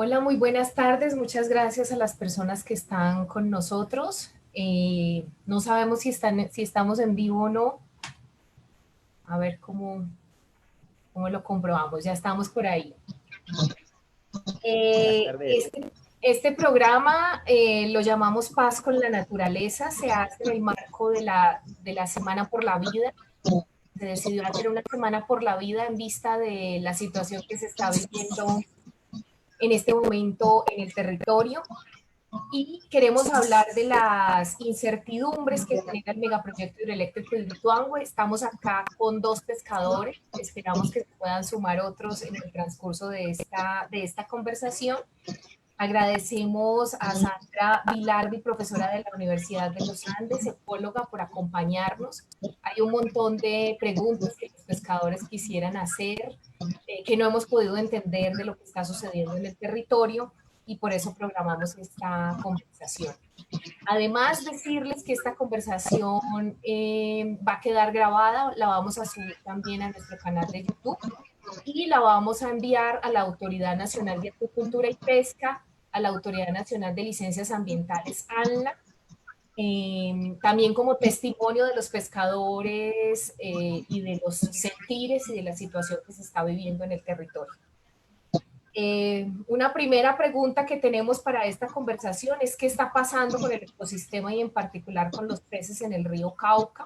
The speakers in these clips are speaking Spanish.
Hola, muy buenas tardes. Muchas gracias a las personas que están con nosotros. No sabemos si estamos en vivo o no. A ver cómo lo comprobamos. Ya estamos por ahí. Buenas tardes. Este programa lo llamamos Paz con la Naturaleza. Se hace en el marco de la Semana por la Vida. Se decidió hacer una Semana por la Vida en vista de la situación que se está viviendo en este momento en el territorio. Y queremos hablar de las incertidumbres que genera el megaproyecto hidroeléctrico de Hidroituango. Estamos acá con dos pescadores, esperamos que se puedan sumar otros en el transcurso de esta conversación. Agradecemos a Sandra Vilardi, profesora de la Universidad de los Andes, ecóloga, por acompañarnos. Hay un montón de preguntas que los pescadores quisieran hacer, que no hemos podido entender de lo que está sucediendo en el territorio, y por eso programamos esta conversación. Además, decirles que esta conversación va a quedar grabada, la vamos a subir también a nuestro canal de YouTube y la vamos a enviar a la Autoridad Nacional de Acuicultura y Pesca, a la Autoridad Nacional de Licencias Ambientales, ANLA, también como testimonio de los pescadores y de los sentires y de la situación que se está viviendo en el territorio. Una primera pregunta que tenemos para esta conversación es qué está pasando con el ecosistema y en particular con los peces en el río Cauca.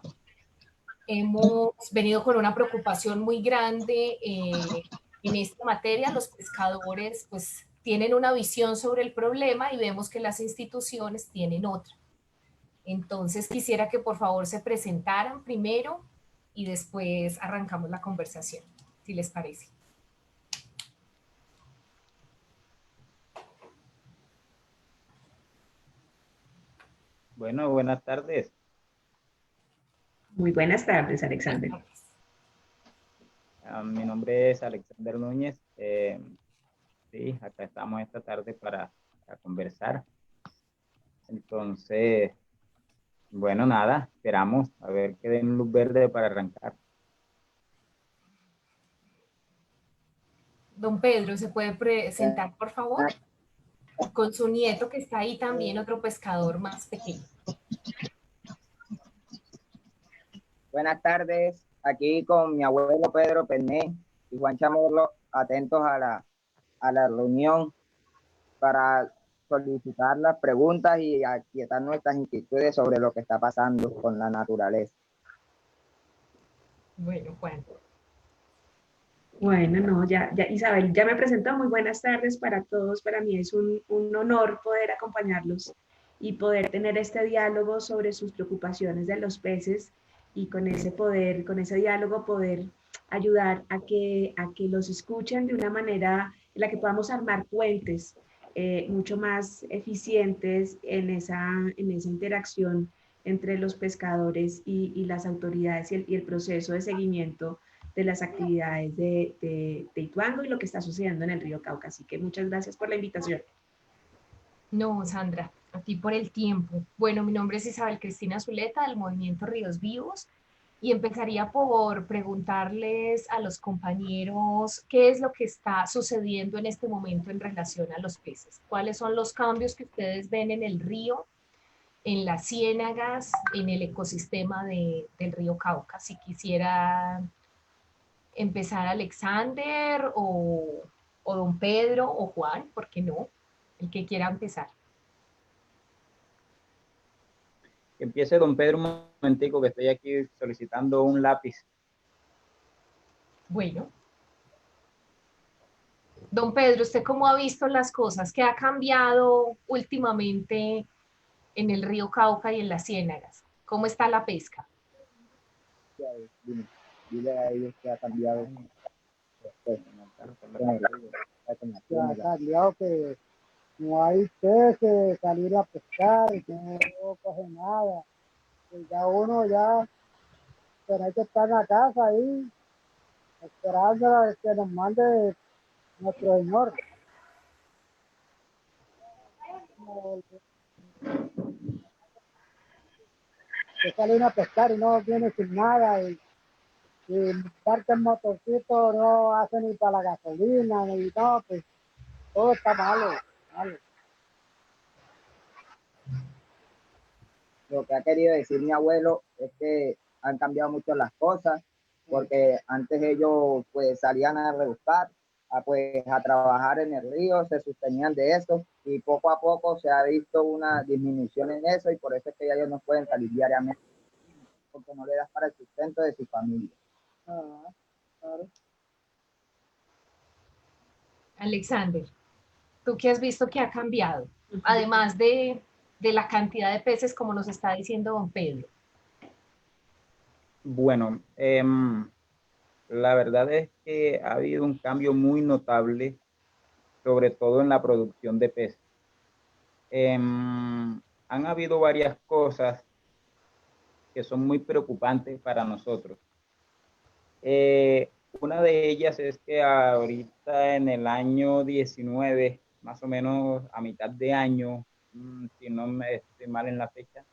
Hemos venido con una preocupación muy grande en esta materia. Los pescadores pues tienen una visión sobre el problema y vemos que las instituciones tienen otra. Entonces quisiera que por favor se presentaran primero y después arrancamos la conversación, si les parece. Bueno, buenas tardes. Muy buenas tardes, Alexander. Mi nombre es Alexander Núñez. Sí, acá estamos esta tarde para conversar. Entonces, bueno, nada, esperamos a ver que den luz verde para arrancar. Don Pedro, ¿se puede presentar, por favor? Con su nieto que está ahí también, otro pescador más pequeño. Buenas tardes, aquí con mi abuelo Pedro Perné y Juan Chamorro, atentos a la reunión para solicitar las preguntas y aquietar nuestras inquietudes sobre lo que está pasando con la naturaleza. Bueno, Juan. Bueno, no, ya Isabel ya me presentó. Muy buenas tardes para todos. Para mí es un honor poder acompañarlos y poder tener este diálogo sobre sus preocupaciones de los peces y con ese diálogo poder ayudar a que los escuchen de una manera en la que podamos armar puentes mucho más eficientes en esa interacción entre los pescadores y las autoridades y el proceso de seguimiento de las actividades de Ituango y lo que está sucediendo en el río Cauca. Así que muchas gracias por la invitación. No, Sandra, a ti por el tiempo. Bueno, mi nombre es Isabel Cristina Zuleta del Movimiento Ríos Vivos y empezaría por preguntarles a los compañeros qué es lo que está sucediendo en este momento en relación a los peces. ¿Cuáles son los cambios que ustedes ven en el río, en las ciénagas, en el ecosistema del río Cauca? Si quisiera empezar Alexander o don Pedro o Juan, ¿por qué no? El que quiera empezar. Que empiece don Pedro un momentico, que estoy aquí solicitando un lápiz. Bueno. Don Pedro, ¿usted cómo ha visto las cosas? ¿Qué ha cambiado últimamente en el río Cauca y en las ciénagas? ¿Cómo está la pesca? Dile a ellos que ha cambiado. Ha cambiado que no hay peces, salir a pescar, y no coge nada. Y ya uno ya tiene que estar en la casa ahí, esperando a que nos mande nuestro Señor. Que salen a pescar y no viene sin nada, y parte el motorcito no hace ni para la gasolina, ni no, pues todo está malo, malo. Lo que ha querido decir mi abuelo es que han cambiado mucho las cosas, porque antes ellos pues salían a rebuscar, pues a trabajar en el río, se sostenían de eso y poco a poco se ha visto una disminución en eso y por eso es que ya ellos no pueden salir diariamente, porque no le das para el sustento de su familia. Ah, claro. Alexander, ¿tú qué has visto que ha cambiado? Además de la cantidad de peces, como nos está diciendo don Pedro. Bueno, la verdad es que ha habido un cambio muy notable, sobre todo en la producción de peces. Han habido varias cosas que son muy preocupantes para nosotros. Una de ellas es que ahorita en el año 19, más o menos a mitad de año, si no me estoy mal en la fecha,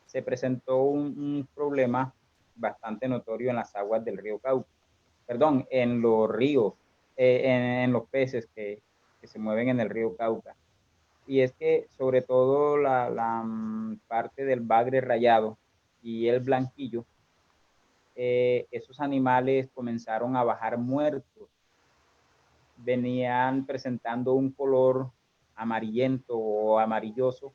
se presentó un problema bastante notorio en las aguas del río Cauca, perdón, en los ríos, en los peces que se mueven en el río Cauca. Y es que sobre todo la parte del bagre rayado y el blanquillo, esos animales comenzaron a bajar muertos, venían presentando un color amarillento o amarilloso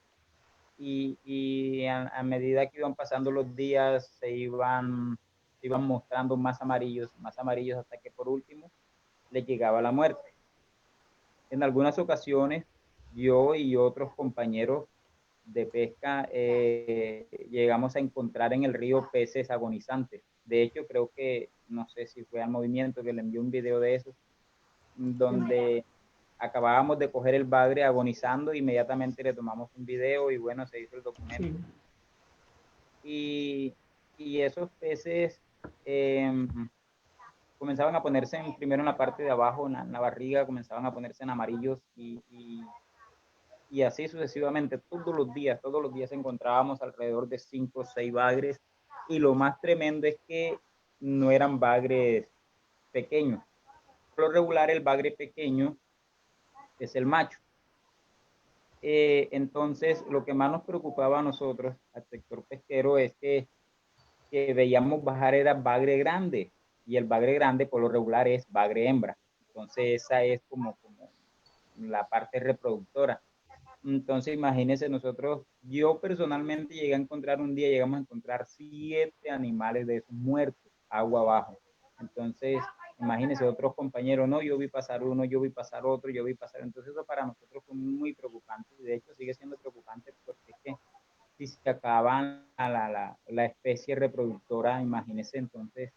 y a medida que iban pasando los días se iban mostrando más amarillos hasta que por último les llegaba la muerte. En algunas ocasiones yo y otros compañeros de pesca llegamos a encontrar en el río peces agonizantes. De hecho, creo que, no sé si fue al movimiento que le envió un video de eso, donde acabábamos de coger el bagre agonizando, inmediatamente le tomamos un video y bueno, se hizo el documento. Sí. Y esos peces comenzaban a ponerse primero en la parte de abajo, en la barriga, comenzaban a ponerse en amarillos y así sucesivamente, todos los días encontrábamos alrededor de 5 o 6 bagres y lo más tremendo es que no eran bagres pequeños. Por lo regular el bagre pequeño es el macho. Entonces lo que más nos preocupaba a nosotros, al sector pesquero, es que veíamos bajar era bagre grande y el bagre grande por lo regular es bagre hembra. Entonces esa es como la parte reproductora. Entonces, imagínense nosotros, yo personalmente llegué a encontrar un día, llegamos a encontrar 7 animales de esos muertos, agua abajo. Entonces, imagínense otros compañeros, no, yo vi pasar uno, yo vi pasar otro, yo vi pasar. Entonces, eso para nosotros fue muy preocupante. Y de hecho, sigue siendo preocupante porque es que si se acaban la especie reproductora, imagínense entonces,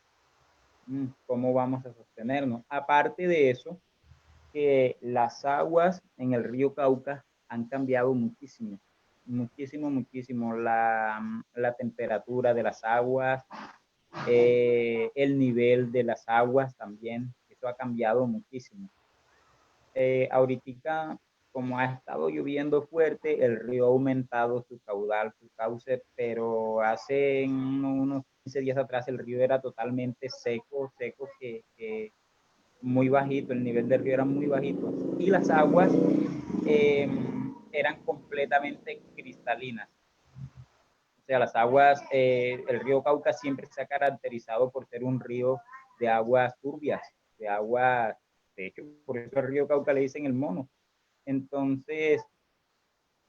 ¿cómo vamos a sostenernos? Aparte de eso, que las aguas en el río Cauca han cambiado muchísimo, muchísimo, muchísimo. La temperatura de las aguas, el nivel de las aguas también, eso ha cambiado muchísimo. Ahorita, como ha estado lloviendo fuerte, el río ha aumentado su caudal, su cauce, pero hace unos 15 días atrás el río era totalmente seco, que muy bajito, el nivel del río era muy bajito y las aguas eran completamente cristalinas. O sea, las aguas, el río Cauca siempre se ha caracterizado por ser un río de aguas turbias, de aguas, de hecho, por eso el río Cauca le dicen el mono. Entonces,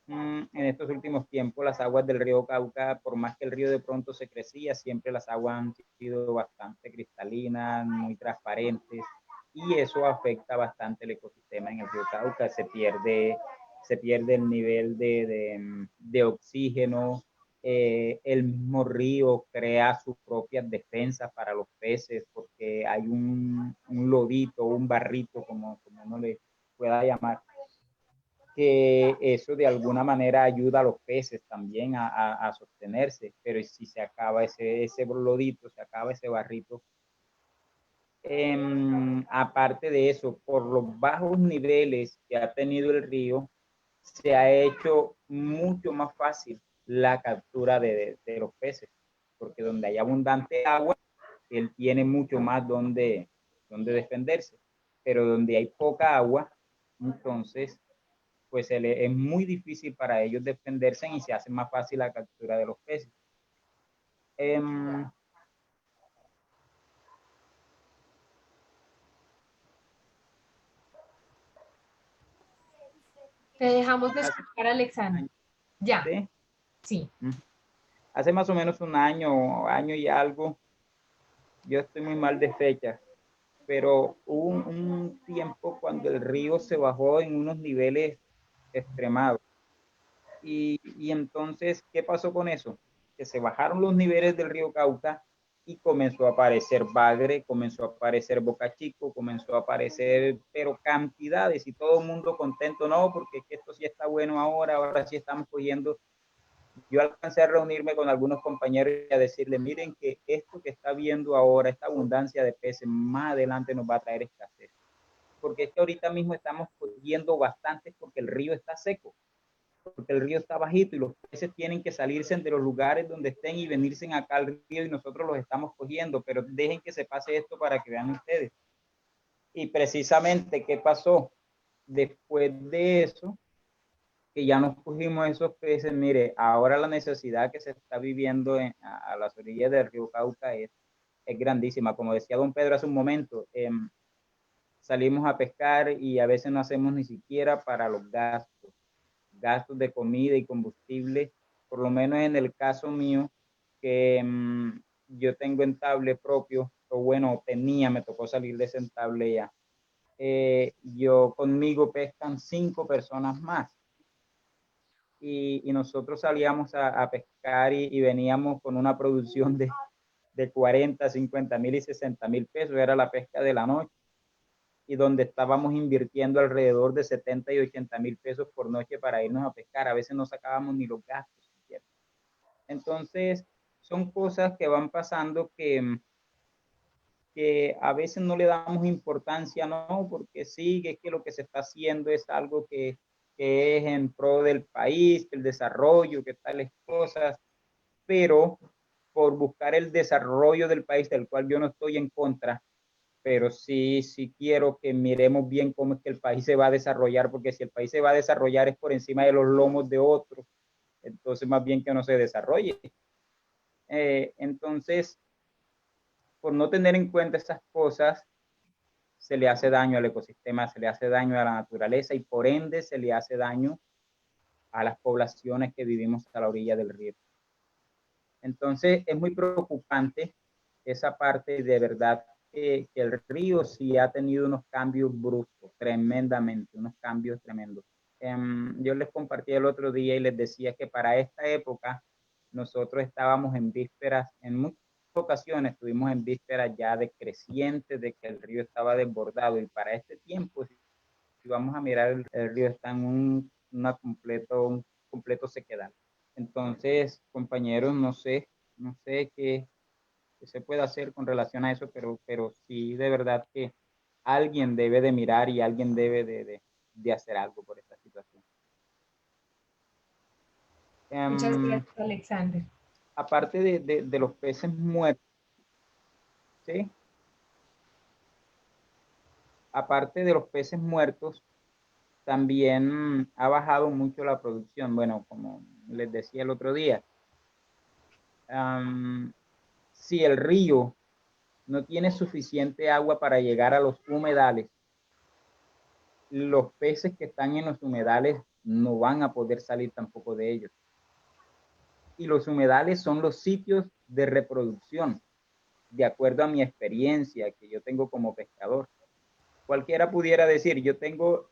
en estos últimos tiempos, las aguas del río Cauca, por más que el río de pronto se crecía, siempre las aguas han sido bastante cristalinas, muy transparentes, y eso afecta bastante el ecosistema en el río Cauca. Se pierde el nivel de oxígeno, el mismo río crea sus propias defensas para los peces, porque hay un lodito, un barrito, como uno le pueda llamar, que eso de alguna manera ayuda a los peces también a sostenerse, pero si se acaba ese lodito, se acaba ese barrito. Aparte de eso, por los bajos niveles que ha tenido el río, se ha hecho mucho más fácil la captura de los peces, porque donde hay abundante agua, él tiene mucho más donde defenderse, pero donde hay poca agua, Entonces, pues es muy difícil para ellos defenderse y se hace más fácil la captura de los peces. Te dejamos de escuchar, Alexander. Ya, ¿Sí? sí. Hace más o menos un año y algo, yo estoy muy mal de fecha, pero hubo un tiempo cuando el río se bajó en unos niveles extremados. Y entonces, ¿qué pasó con eso? Que se bajaron los niveles del río Cauca y comenzó a aparecer bagre, comenzó a aparecer Boca Chico, comenzó a aparecer, pero cantidades y todo el mundo contento, no, porque esto sí está bueno ahora sí estamos cogiendo. Yo alcancé a reunirme con algunos compañeros y a decirle, miren que esto que está viendo ahora, esta abundancia de peces, más adelante nos va a traer escasez. Porque es que ahorita mismo estamos cogiendo bastante porque el río está seco, porque el río está bajito y los peces tienen que salirse de los lugares donde estén y venirse acá al río y nosotros los estamos cogiendo, pero dejen que se pase esto para que vean ustedes. Y precisamente, ¿qué pasó? Después de eso, que ya nos cogimos esos peces, mire, ahora la necesidad que se está viviendo a las orillas del río Cauca es grandísima. Como decía don Pedro hace un momento, salimos a pescar y a veces no hacemos ni siquiera para los gastos de comida y combustible, por lo menos en el caso mío, que yo tengo entable propio, o bueno, tenía, me tocó salir de ese entable ya. Yo conmigo pescan 5 personas más. Y nosotros salíamos a pescar y veníamos con una producción de 40, 50 mil y 60 mil pesos, era la pesca de la noche, y donde estábamos invirtiendo alrededor de 70 y 80 mil pesos por noche para irnos a pescar. A veces no sacábamos ni los gastos. ¿Cierto? Entonces, son cosas que van pasando que a veces no le damos importancia, ¿no? Porque sí, que es que lo que se está haciendo es algo que es en pro del país, el desarrollo, que tales cosas, pero por buscar el desarrollo del país, del cual yo no estoy en contra, pero sí quiero que miremos bien cómo es que el país se va a desarrollar, porque si el país se va a desarrollar es por encima de los lomos de otros, entonces más bien que no se desarrolle. Entonces, por no tener en cuenta esas cosas, se le hace daño al ecosistema, se le hace daño a la naturaleza y por ende se le hace daño a las poblaciones que vivimos a la orilla del río. Entonces es muy preocupante esa parte, de verdad que el río sí ha tenido unos cambios bruscos, tremendamente, unos cambios tremendos. Yo les compartí el otro día y les decía que para esta época nosotros estábamos en vísperas, en muchas ocasiones estuvimos en vísperas ya de creciente, de que el río estaba desbordado, y para este tiempo, si vamos a mirar, el río está en un completo sequedal. Entonces, compañeros, no sé qué se puede hacer con relación a eso, pero sí de verdad que alguien debe de mirar y alguien debe de hacer algo por esta situación. Muchas gracias, Alexander. Aparte de los peces muertos, ¿sí? Aparte de los peces muertos, también ha bajado mucho la producción. Bueno, como les decía el otro día, si el río no tiene suficiente agua para llegar a los humedales, los peces que están en los humedales no van a poder salir tampoco de ellos. Y los humedales son los sitios de reproducción, de acuerdo a mi experiencia que yo tengo como pescador. Cualquiera pudiera decir, yo tengo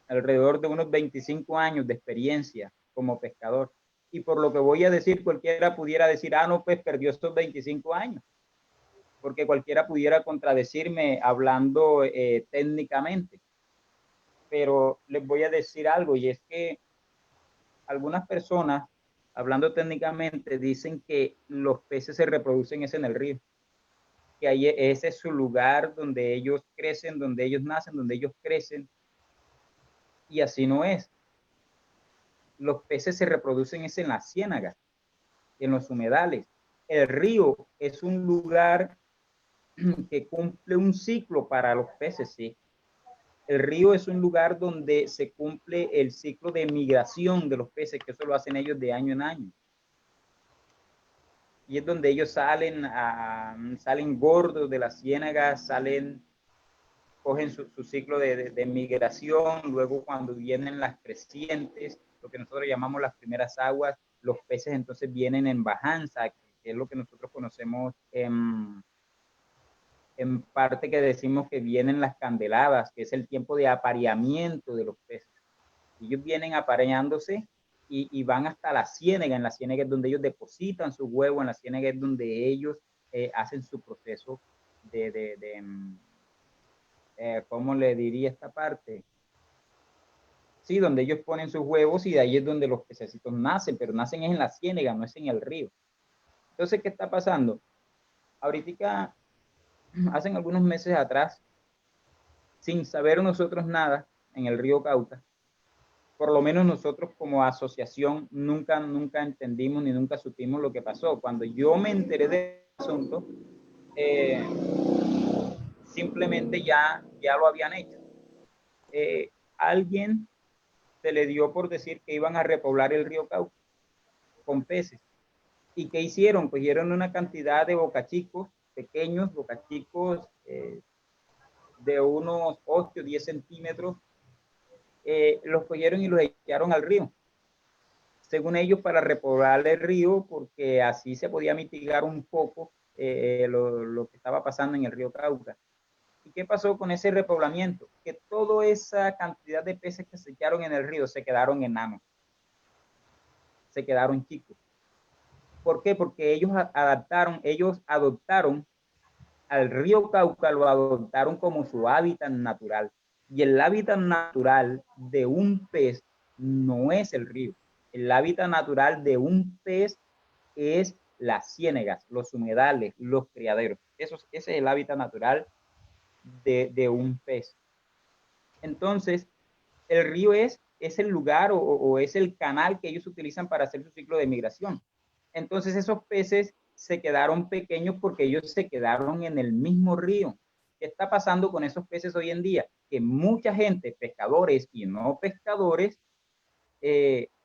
alrededor de unos 25 años de experiencia como pescador. Y por lo que voy a decir, cualquiera pudiera decir, no, pues perdió estos 25 años. Porque cualquiera pudiera contradecirme hablando técnicamente. Pero les voy a decir algo, y es que algunas personas, hablando técnicamente, dicen que los peces se reproducen en el río, que ahí ese es su lugar donde ellos crecen, donde ellos nacen, donde ellos crecen, y así no es. Los peces se reproducen en las ciénagas, en los humedales. El río es un lugar que cumple un ciclo para los peces, sí. El río es un lugar donde se cumple el ciclo de migración de los peces, que eso lo hacen ellos de año en año. Y es donde ellos salen gordos de las ciénagas, cogen su ciclo de migración, luego cuando vienen las crecientes, lo que nosotros llamamos las primeras aguas, los peces entonces vienen en bajanza, que es lo que nosotros conocemos en parte que decimos que vienen las candeladas, que es el tiempo de apareamiento de los peces. Ellos vienen apareándose y van hasta la ciénaga. En la ciénaga es donde ellos depositan su huevo, en la ciénaga es donde ellos hacen su proceso ¿cómo le diría esta parte? Sí, donde ellos ponen sus huevos y de ahí es donde los pececitos nacen, pero nacen en la ciénaga, no es en el río. Entonces, ¿qué está pasando? Ahorita, hace algunos meses atrás, sin saber nosotros nada en el río Cauca, por lo menos nosotros como asociación nunca entendimos ni nunca supimos lo que pasó. Cuando yo me enteré del asunto, simplemente ya lo habían hecho. Alguien se le dio por decir que iban a repoblar el río Cauca con peces. ¿Y qué hicieron? Pues dieron una cantidad de bocachicos, pequeños bocachicos de unos 8 o 10 centímetros, los cogieron y los echaron al río. Según ellos, para repoblar el río, porque así se podía mitigar un poco lo que estaba pasando en el río Cauca. ¿Y qué pasó con ese repoblamiento? Que toda esa cantidad de peces que se echaron en el río se quedaron enanos, se quedaron chicos. ¿Por qué? Porque ellos adoptaron al río Cauca, lo adoptaron como su hábitat natural. Y el hábitat natural de un pez no es el río. El hábitat natural de un pez es las ciénegas, los humedales, los criaderos. Ese es el hábitat natural de un pez. Entonces, el río es el lugar o es el canal que ellos utilizan para hacer su ciclo de migración. Entonces, esos peces se quedaron pequeños porque ellos se quedaron en el mismo río. ¿Qué está pasando con esos peces hoy en día? Que mucha gente, pescadores y no pescadores,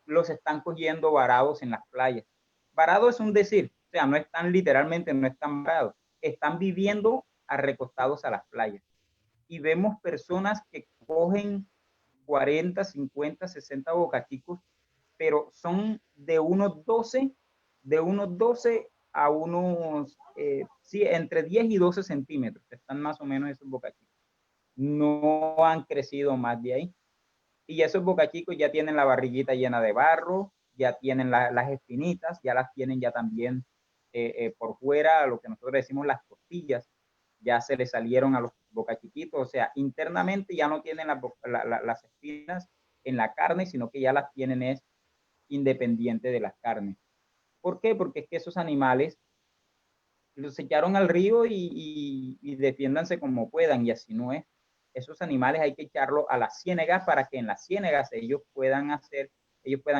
los están cogiendo varados en las playas. Varado es un decir, o sea, no están literalmente, no están varados, están viviendo recostados a las playas. Y vemos personas que cogen 40, 50, 60 bocachicos, pero son de unos 12 a unos, sí, entre 10 y 12 centímetros, están más o menos esos bocachicos. No han crecido más de ahí. Y esos bocachicos ya tienen la barriguita llena de barro, ya tienen las espinitas, ya las tienen ya también por fuera, lo que nosotros decimos las costillas, ya se le salieron a los bocachiquitos, o sea, internamente ya no tienen las espinas en la carne, sino que ya las tienen es independiente de las carnes. ¿Por qué? Porque es que esos animales los echaron al río y defiéndanse como puedan, y así no es. Esos animales hay que echarlos a las ciénegas para que en las ciénegas ellos puedan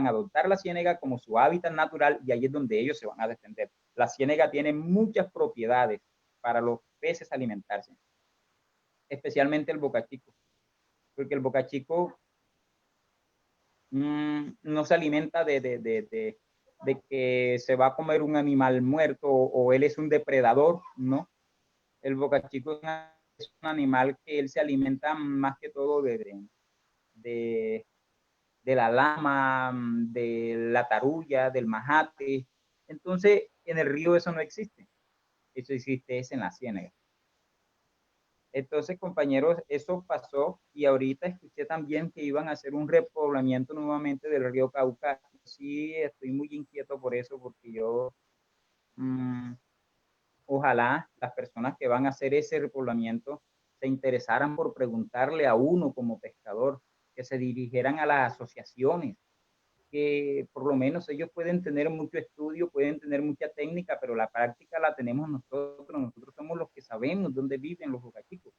adoptar la ciénega como su hábitat natural y ahí es donde ellos se van a defender. La ciénega tiene muchas propiedades para los peces alimentarse, especialmente el bocachico, porque el bocachico no se alimenta de que se va a comer un animal muerto o él es un depredador, ¿no? El bocachico es un animal que él se alimenta más que todo de la lama, de la tarulla, del majate. Entonces, en el río eso no existe. Eso existe es en la ciénaga. Entonces, compañeros, eso pasó y ahorita escuché también que iban a hacer un repoblamiento nuevamente del río Cauca. Sí, estoy muy inquieto por eso porque yo, ojalá las personas que van a hacer ese repoblamiento se interesaran por preguntarle a uno como pescador, que se dirigieran a las asociaciones, que por lo menos ellos pueden tener mucho estudio, pueden tener mucha técnica, pero la práctica la tenemos nosotros somos los que sabemos dónde viven los bocachicos,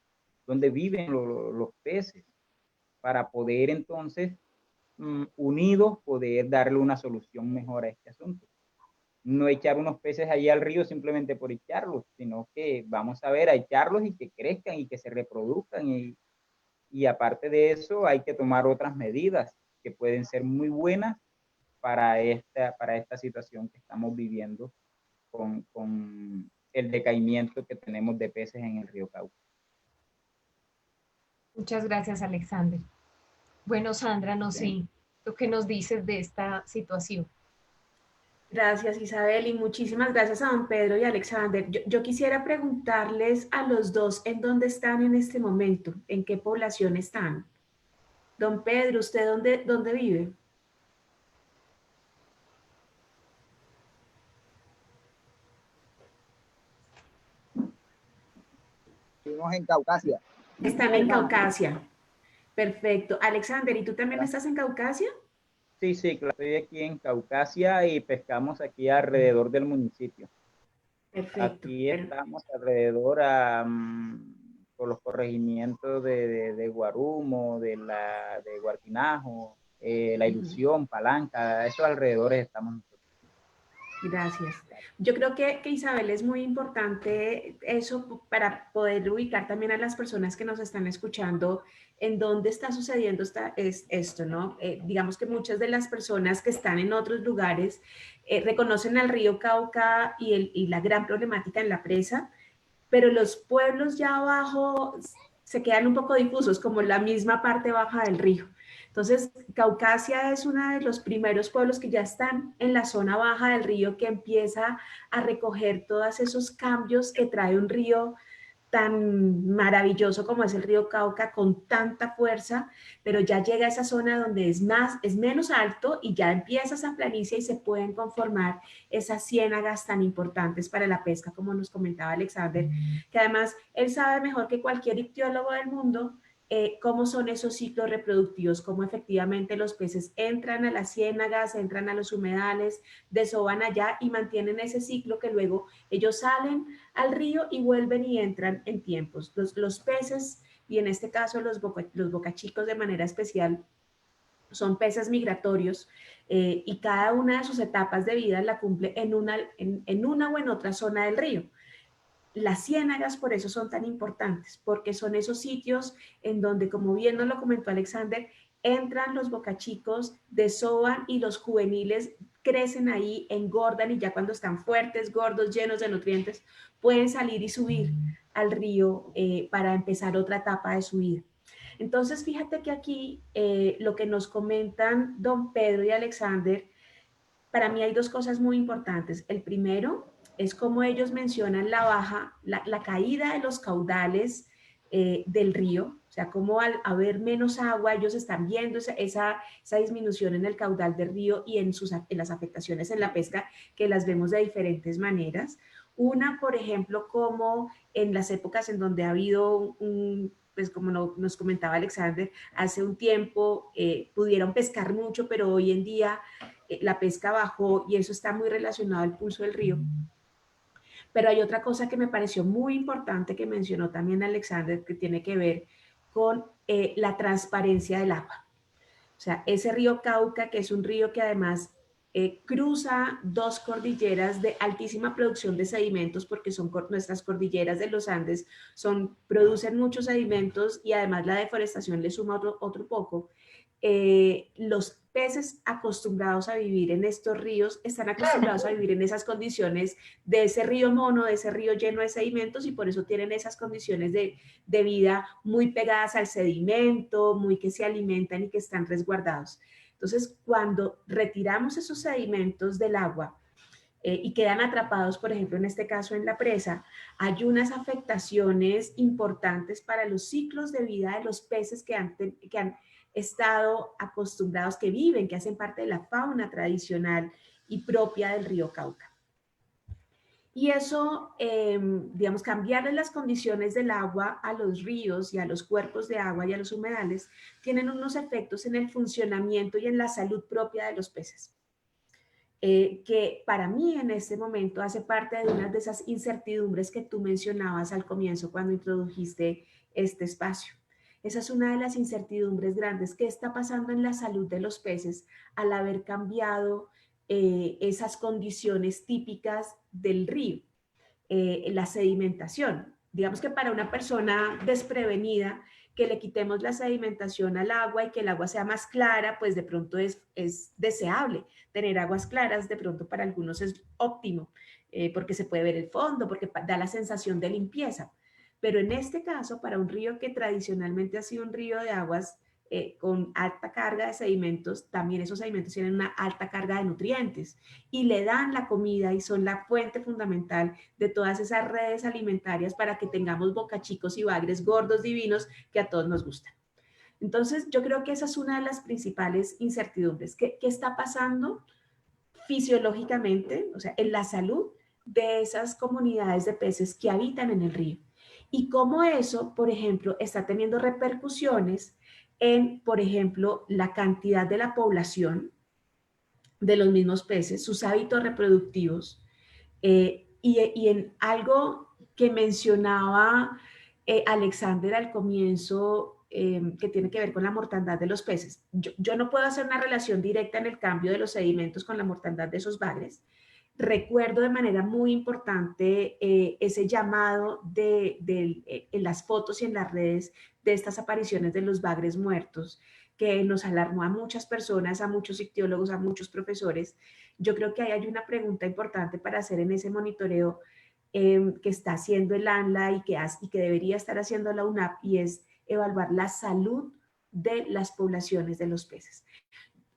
dónde viven los peces, para poder entonces, unidos, poder darle una solución mejor a este asunto. No echar unos peces allí al río simplemente por echarlos, sino que vamos a ver, a echarlos y que crezcan y que se reproduzcan Y aparte de eso, hay que tomar otras medidas que pueden ser muy buenas para esta situación que estamos viviendo con el decaimiento que tenemos de peces en el río Cauca. Muchas gracias, Alexander. Bueno, Sandra, no sé, ¿tú qué nos dices de esta situación? Gracias, Isabel, y muchísimas gracias a don Pedro y Alexander. Yo quisiera preguntarles a los dos en dónde están en este momento, en qué población están. Don Pedro, ¿usted dónde vive? Vivimos en Caucasia. Están en Caucasia. Perfecto. Alexander, ¿y tú también estás en Caucasia? Sí, sí, claro, estoy aquí en Caucasia y pescamos aquí alrededor del municipio. Perfecto. Aquí estamos alrededor por los corregimientos de Guarumo, de Guarpinajo, La Ilusión, Palanca, esos alrededores estamos nosotros. Gracias. Yo creo que Isabel, es muy importante eso para poder ubicar también a las personas que nos están escuchando en dónde está sucediendo esto, ¿no? Digamos que muchas de las personas que están en otros lugares reconocen al río Cauca y la gran problemática en la presa, pero los pueblos ya abajo se quedan un poco difusos, como la misma parte baja del río. Entonces, Caucasia es uno de los primeros pueblos que ya están en la zona baja del río, que empieza a recoger todos esos cambios que trae un río tan maravilloso como es el río Cauca, con tanta fuerza, pero ya llega a esa zona donde es menos alto y ya empieza esa planicie y se pueden conformar esas ciénagas tan importantes para la pesca, como nos comentaba Alexander, que además él sabe mejor que cualquier ictiólogo del mundo cómo son esos ciclos reproductivos, cómo efectivamente los peces entran a las ciénagas, entran a los humedales, desovan allá y mantienen ese ciclo que luego ellos salen al río y vuelven y entran en tiempos. Los peces, y en este caso los bocachicos de manera especial, son peces migratorios y cada una de sus etapas de vida la cumple en una o en otra zona del río. Las ciénagas por eso son tan importantes, porque son esos sitios en donde, como bien nos lo comentó Alexander, entran los bocachicos, desovan y los juveniles crecen ahí, engordan y ya cuando están fuertes, gordos, llenos de nutrientes, pueden salir y subir al río para empezar otra etapa de su vida. Entonces, fíjate que aquí lo que nos comentan don Pedro y Alexander, para mí hay dos cosas muy importantes. El primero es como ellos mencionan la caída de los caudales del río, o sea, como al haber menos agua, ellos están viendo esa disminución en el caudal del río y en las afectaciones en la pesca, que las vemos de diferentes maneras. Una, por ejemplo, como en las épocas en donde ha habido pues como nos comentaba Alexander, hace un tiempo pudieron pescar mucho, pero hoy en día la pesca bajó y eso está muy relacionado al pulso del río. Pero hay otra cosa que me pareció muy importante que mencionó también Alexander, que tiene que ver con la transparencia del agua. O sea, ese río Cauca, que es un río que además cruza dos cordilleras de altísima producción de sedimentos, porque son nuestras cordilleras de los Andes, producen muchos sedimentos y además la deforestación le suma otro poco. Los peces acostumbrados a vivir en estos ríos están acostumbrados a vivir en esas condiciones de ese río mono, de ese río lleno de sedimentos, y por eso tienen esas condiciones de vida muy pegadas al sedimento, muy que se alimentan y que están resguardados. Entonces, cuando retiramos esos sedimentos del agua y quedan atrapados, por ejemplo, en este caso en la presa, hay unas afectaciones importantes para los ciclos de vida de los peces que han estado acostumbrados, que viven, que hacen parte de la fauna tradicional y propia del río Cauca. Y eso, digamos, cambiarle las condiciones del agua a los ríos y a los cuerpos de agua y a los humedales, tienen unos efectos en el funcionamiento y en la salud propia de los peces. Que para mí en este momento hace parte de una de esas incertidumbres que tú mencionabas al comienzo cuando introdujiste este espacio. Esa es una de las incertidumbres grandes. ¿Qué está pasando en la salud de los peces al haber cambiado esas condiciones típicas del río? La sedimentación. Digamos que para una persona desprevenida que le quitemos la sedimentación al agua y que el agua sea más clara, pues de pronto es deseable. Tener aguas claras de pronto para algunos es óptimo, porque se puede ver el fondo, porque da la sensación de limpieza. Pero en este caso, para un río que tradicionalmente ha sido un río de aguas con alta carga de sedimentos, también esos sedimentos tienen una alta carga de nutrientes y le dan la comida y son la fuente fundamental de todas esas redes alimentarias para que tengamos bocachicos y bagres gordos divinos que a todos nos gustan. Entonces, yo creo que esa es una de las principales incertidumbres. ¿Qué está pasando fisiológicamente, o sea, en la salud de esas comunidades de peces que habitan en el río? Y cómo eso, por ejemplo, está teniendo repercusiones en, por ejemplo, la cantidad de la población de los mismos peces, sus hábitos reproductivos, y en algo que mencionaba Alexander al comienzo, que tiene que ver con la mortandad de los peces. Yo no puedo hacer una relación directa en el cambio de los sedimentos con la mortandad de esos bagres. Recuerdo de manera muy importante ese llamado en las fotos y en las redes de estas apariciones de los bagres muertos, que nos alarmó a muchas personas, a muchos ictiólogos, a muchos profesores. Yo creo que ahí hay una pregunta importante para hacer en ese monitoreo que está haciendo el ANLA y que debería estar haciendo la UNAP, y es evaluar la salud de las poblaciones de los peces.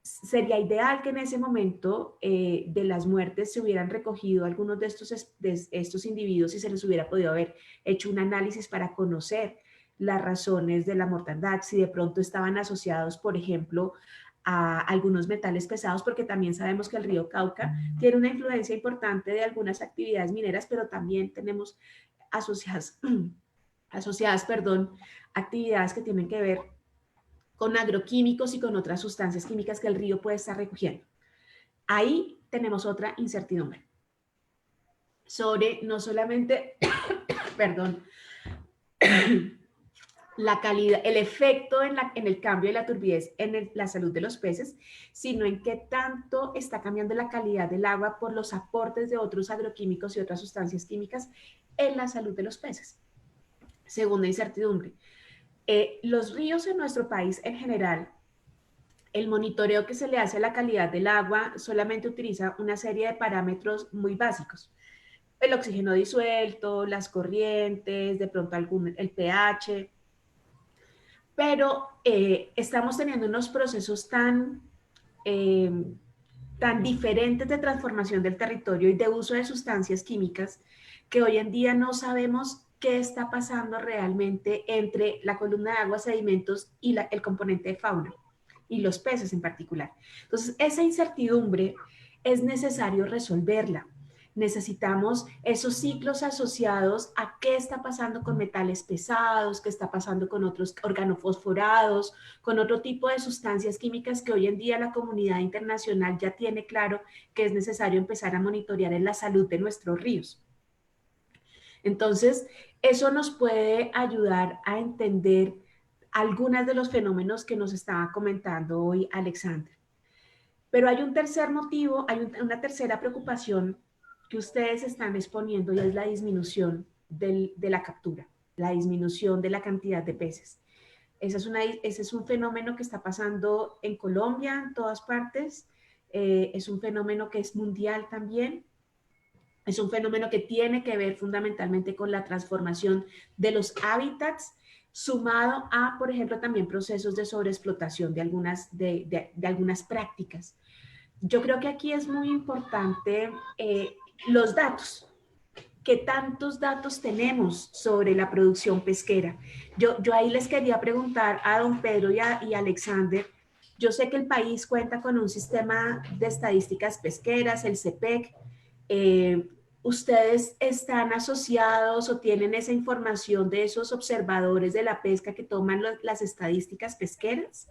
Sería ideal que en ese momento de las muertes se hubieran recogido algunos de estos individuos y se les hubiera podido haber hecho un análisis para conocer las razones de la mortandad, si de pronto estaban asociados, por ejemplo, a algunos metales pesados, porque también sabemos que el río Cauca tiene una influencia importante de algunas actividades mineras, pero también tenemos asociadas, actividades que tienen que ver con agroquímicos y con otras sustancias químicas que el río puede estar recogiendo. Ahí tenemos otra incertidumbre sobre no solamente, perdón, la calidad, el efecto en el cambio de la turbidez en la salud de los peces, sino en qué tanto está cambiando la calidad del agua por los aportes de otros agroquímicos y otras sustancias químicas en la salud de los peces. Segunda incertidumbre. Los ríos en nuestro país en general, el monitoreo que se le hace a la calidad del agua solamente utiliza una serie de parámetros muy básicos. El oxígeno disuelto, las corrientes, de pronto el pH, pero estamos teniendo unos procesos tan diferentes de transformación del territorio y de uso de sustancias químicas que hoy en día no sabemos qué está pasando realmente entre la columna de agua, sedimentos y el componente de fauna y los peces en particular. Entonces, esa incertidumbre es necesario resolverla. Necesitamos esos ciclos asociados a qué está pasando con metales pesados, qué está pasando con otros organofosforados, con otro tipo de sustancias químicas que hoy en día la comunidad internacional ya tiene claro que es necesario empezar a monitorear en la salud de nuestros ríos. Entonces, eso nos puede ayudar a entender algunos de los fenómenos que nos estaba comentando hoy Alexander. Pero hay un tercer motivo, hay una tercera preocupación que ustedes están exponiendo, y es la disminución de la captura, la disminución de la cantidad de peces. Ese es un fenómeno que está pasando en Colombia, en todas partes. Es un fenómeno que es mundial también. Es un fenómeno que tiene que ver fundamentalmente con la transformación de los hábitats, sumado a, por ejemplo, también procesos de sobreexplotación de algunas prácticas. Yo creo que aquí es muy importante los datos. ¿Qué tantos datos tenemos sobre la producción pesquera? Yo ahí les quería preguntar a don Pedro y a Alexander. Yo sé que el país cuenta con un sistema de estadísticas pesqueras, el CEPEC. ¿Ustedes están asociados o tienen esa información de esos observadores de la pesca que toman las estadísticas pesqueras?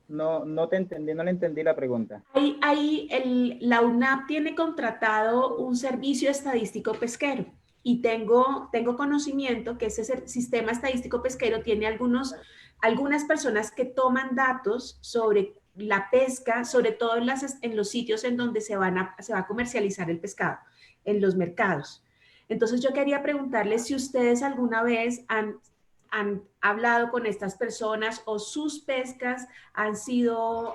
No te entendí, no le entendí la pregunta. La UNAP tiene contratado un servicio estadístico pesquero y tengo conocimiento que ese sistema estadístico pesquero tiene algunas personas que toman datos sobre la pesca, sobre todo en los sitios en donde se va a comercializar el pescado. en los mercados. Entonces yo quería preguntarles si ustedes alguna vez han hablado con estas personas o sus pescas han sido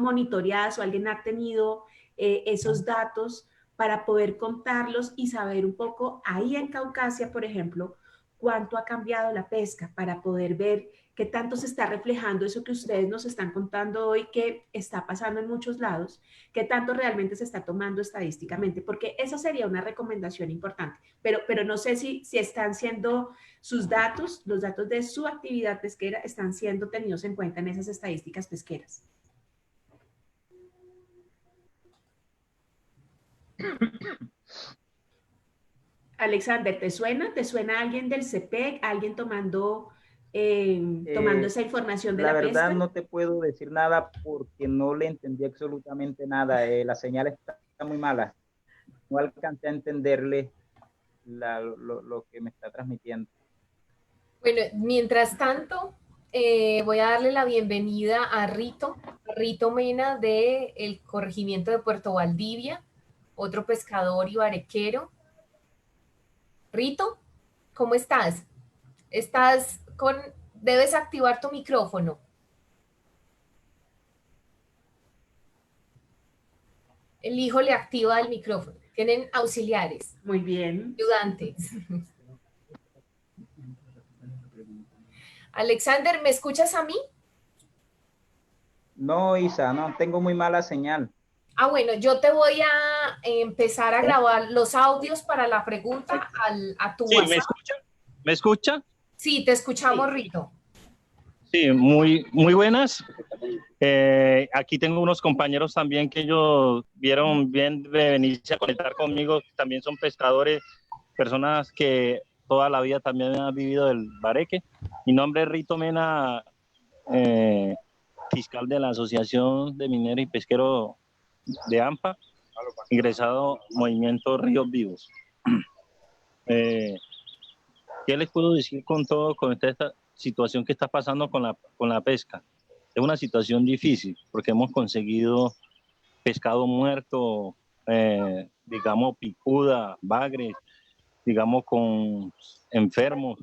monitoreadas o alguien ha tenido esos datos para poder contarlos y saber un poco ahí en Caucasia, por ejemplo, cuánto ha cambiado la pesca para poder ver qué tanto se está reflejando eso que ustedes nos están contando hoy que está pasando en muchos lados, qué tanto realmente se está tomando estadísticamente, porque esa sería una recomendación importante, pero no sé si están siendo sus datos, los datos de su actividad pesquera están siendo tenidos en cuenta en esas estadísticas pesqueras. Alexander, ¿te suena? ¿Te suena alguien del CPEC? ¿Alguien tomando esa información de La la verdad pesca? no te puedo decir nada porque no le entendí absolutamente nada. La señal está muy mala. No alcancé a entenderle lo que me está transmitiendo. Bueno, mientras tanto, voy a darle la bienvenida a Rito Mena del corregimiento de Puerto Valdivia, otro pescador ibarequero. Rito, ¿cómo estás? Debes activar tu micrófono. El hijo le activa el micrófono. Tienen auxiliares, Muy bien. ayudantes. Alexander, ¿me escuchas a mí? No, Isa, no, tengo muy mala señal. Bueno, yo te voy a empezar a grabar los audios para la pregunta a tu WhatsApp. ¿Me escucha? ¿Me escucha? Sí, te escuchamos, Sí. Rito. Sí, muy buenas. Aquí tengo unos compañeros también que ellos vieron bien de venirse a conectar conmigo, también son pescadores, personas que toda la vida también han vivido el bareque. Mi nombre es Rito Mena, fiscal de la Asociación de Mineros y Pesqueros de AMPA, ingresado Movimiento Ríos Vivos. ¿Qué les puedo decir con esta situación que está pasando con la pesca? Es una situación difícil porque hemos conseguido pescado muerto, digamos picuda, bagres, digamos con enfermos.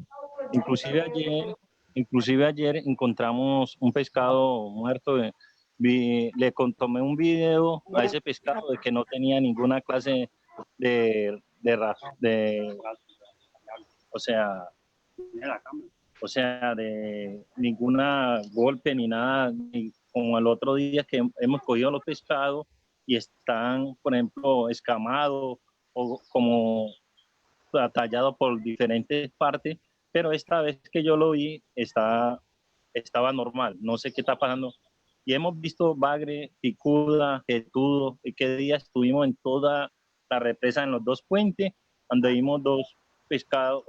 Inclusive ayer encontramos un pescado muerto. Le tomé un video a ese pescado de que no tenía ninguna clase de o sea, de ninguna golpe ni nada, ni como el otro día que hemos cogido los pescados y están, por ejemplo, escamados o como atallados por diferentes partes, pero esta vez que yo lo vi estaba normal, no sé qué está pasando. Y hemos visto bagre, picuda, jetudo, y qué día estuvimos en toda la represa en los dos puentes, donde vimos dos pescados,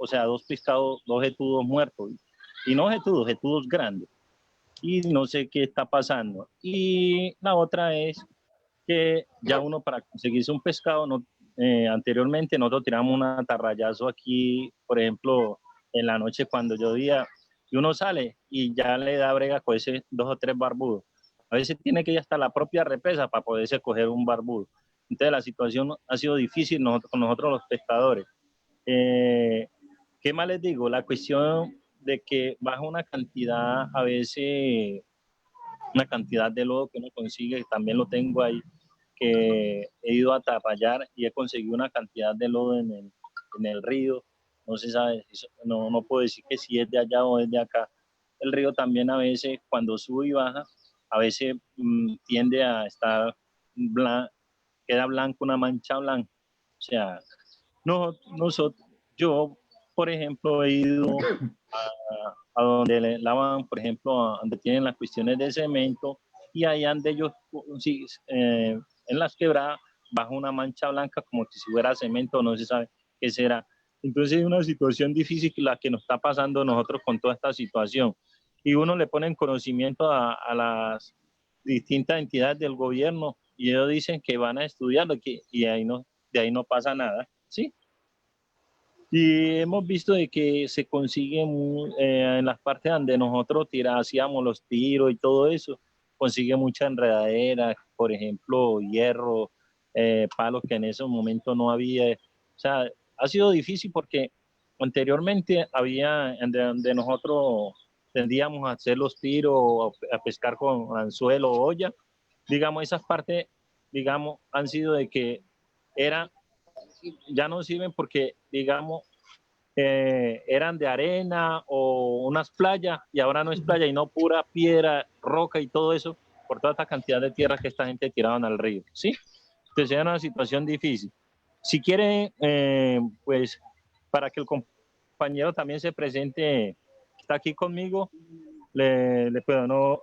dos jetudos muertos, y no jetudos grandes, y no sé qué está pasando. Y la otra es que ya uno para conseguirse un pescado, anteriormente nosotros tiramos un atarrayazo aquí, por ejemplo, en la noche cuando llovía, y uno sale y ya le da brega con ese 2 o 3 barbudos. A veces tiene que ir hasta la propia represa para poderse coger un barbudo. Entonces la situación ha sido difícil con nosotros los pescadores. ¿Qué más les digo? La cuestión de que baja una cantidad, a veces una cantidad de lodo que uno consigue, también lo tengo ahí, que he ido a atarrayar y he conseguido una cantidad de lodo en el río. No se sabe, no puedo decir que si es de allá o es de acá. El río también a veces cuando sube y baja, a veces tiende a estar queda blanco, una mancha blanca. O sea, yo, por ejemplo, he ido a donde le lavan, por ejemplo, a donde tienen las cuestiones de cemento, y ahí ande ellos, en las quebradas, bajo una mancha blanca como si fuera cemento, no se sabe qué será. Entonces es una situación difícil la que nos está pasando nosotros con toda esta situación. Y uno le pone en conocimiento a las distintas entidades del gobierno y ellos dicen que van a estudiarlo y de ahí no pasa nada, ¿sí? Y hemos visto de que se consigue en las partes donde nosotros hacíamos los tiros y todo eso, consigue mucha enredadera, por ejemplo, hierro, palos que en ese momento no había. O sea, ha sido difícil porque anteriormente había, donde nosotros tendíamos a hacer los tiros, a pescar con anzuelo o olla, digamos, esas partes, digamos, han sido de que ya no sirven porque, digamos, eran de arena o unas playas, y ahora no es playa y no pura piedra, roca y todo eso, por toda esta cantidad de tierra que esta gente tiraban al río, ¿sí? Entonces era una situación difícil. Si quiere, pues, para que el compañero también se presente, está aquí conmigo, le puedo, no,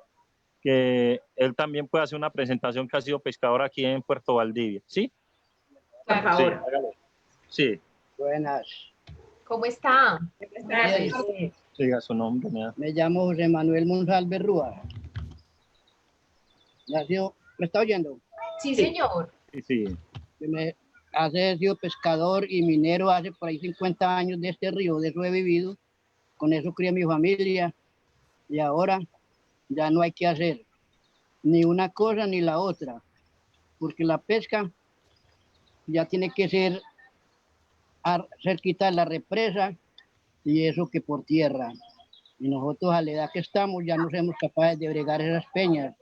que él también puede hacer una presentación, que ha sido pescador aquí en Puerto Valdivia, ¿sí? Por favor. Sí, sí. Buenas. ¿Cómo está? Buenas tardes. Diga su nombre. Me llamo José Manuel Monsalve Rúa. ¿Me está oyendo? Sí, señor. Sí, sí. He sido pescador y minero hace por ahí 50 años de este río, de eso he vivido, con eso crié mi familia, y ahora ya no hay que hacer ni una cosa ni la otra, porque la pesca ya tiene que ser cerquita de la represa y eso que por tierra. Y nosotros a la edad que estamos ya no somos capaces de bregar esas peñas.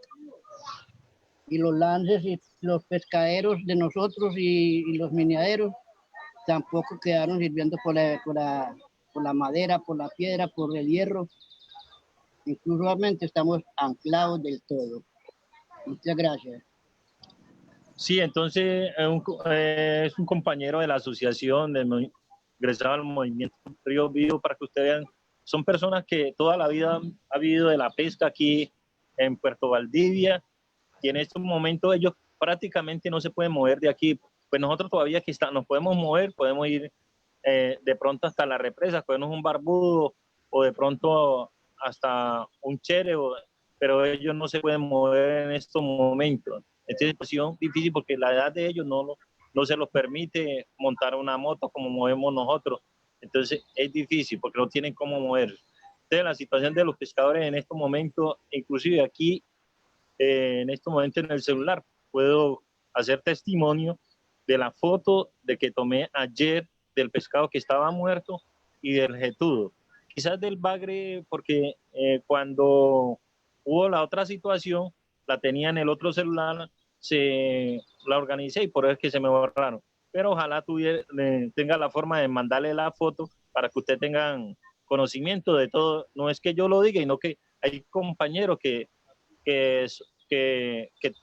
Y los lances y los pescaderos de nosotros y los mineaderos tampoco quedaron sirviendo por la madera, por la piedra, por el hierro. Inclusivamente estamos anclados del todo. Muchas gracias. Sí, entonces es un compañero de la asociación, ingresado al movimiento Río Vivo, para que ustedes vean, son personas que toda la vida ha vivido de la pesca aquí en Puerto Valdivia, y en estos momentos ellos prácticamente no se pueden mover de aquí. Pues nosotros todavía aquí nos podemos mover, podemos ir de pronto hasta la represa, cogernos un barbudo o de pronto hasta un chere, pero ellos no se pueden mover en estos momentos. Esta es una situación difícil porque la edad de ellos no se los permite montar una moto como movemos nosotros. Entonces es difícil porque no tienen cómo mover. Entonces la situación de los pescadores en estos momentos, inclusive aquí, en estos momentos en el celular, puedo hacer testimonio de la foto de que tomé ayer del pescado que estaba muerto y del jetudo. Quizás del bagre porque cuando hubo la otra situación, la tenía en el otro celular, la organicé y por eso es que se me borraron. Pero ojalá tenga la forma de mandarle la foto para que ustedes tengan conocimiento de todo. No es que yo lo diga, sino que hay compañeros que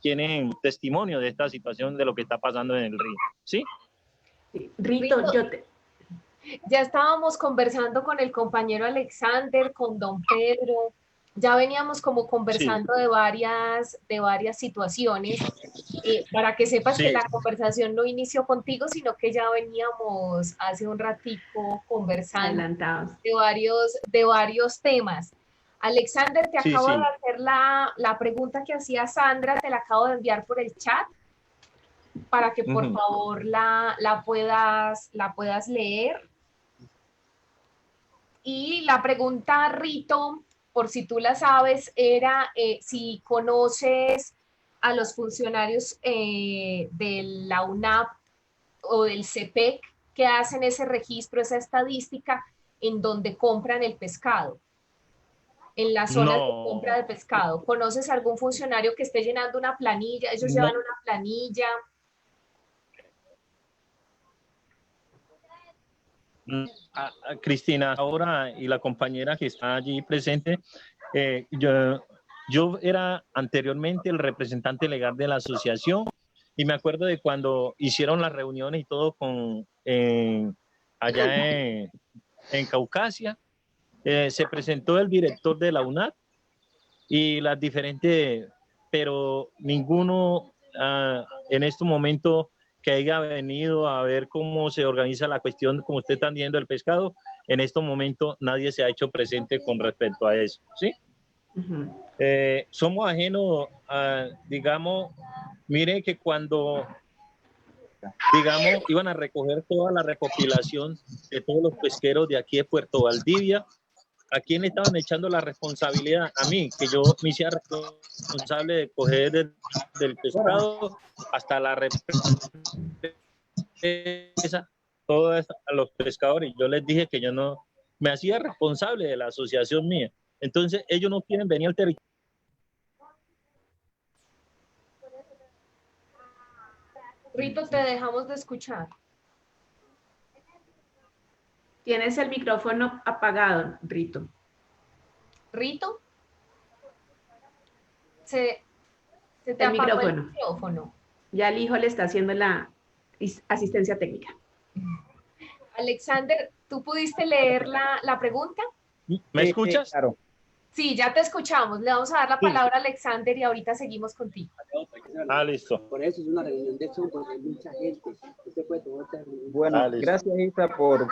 tienen testimonio de esta situación, de lo que está pasando en el río. ¿Sí? Rito, ya estábamos conversando con el compañero Alexander, con don Pedro, ya veníamos como conversando sí, de varias situaciones, para que sepas sí, que la conversación no inició contigo, sino que ya veníamos hace un ratico conversando de varios temas. Alexander, te acabo de hacer la pregunta que hacía Sandra, te la acabo de enviar por el chat para que por favor la puedas leer. Y la pregunta, Rito, por si tú la sabes, era si conoces a los funcionarios de la UNAP o del CEPEC que hacen ese registro, esa estadística en donde compran el pescado. En la zona de compra de pescado. ¿Conoces algún funcionario que esté llenando una planilla? Ellos llevan una planilla. Cristina, ahora y la compañera que está allí presente, yo era anteriormente el representante legal de la asociación y me acuerdo de cuando hicieron las reuniones y todo allá en Caucasia. Se presentó el director de la UNAP y las diferentes, pero ninguno en este momento que haya venido a ver cómo se organiza la cuestión, como usted está viendo el pescado, en este momento nadie se ha hecho presente con respecto a eso, ¿sí? Somos ajenos a, digamos, mire que cuando, digamos, iban a recoger toda la recopilación de todos los pesqueros de aquí de Puerto Valdivia, ¿A quién le estaban echando la responsabilidad? A mí, que yo me hiciera responsable de coger del pescado hasta la represa, todo eso a los pescadores. Yo les dije que yo no me hacía responsable de la asociación mía. Entonces, ellos no quieren venir al territorio. Rito, te dejamos de escuchar. Tienes el micrófono apagado, Rito. Rito, se te apagó el micrófono. Ya el hijo le está haciendo la asistencia técnica. Alexander, ¿tú pudiste leer la pregunta? ¿Me escuchas? Sí, claro. Sí, ya te escuchamos. Le vamos a dar la palabra a Alexander y ahorita seguimos contigo. Ah, listo. Por eso es una reunión de Zoom, porque hay mucha gente. Usted puede tomar otra reunión. Bueno, gracias, Isa, por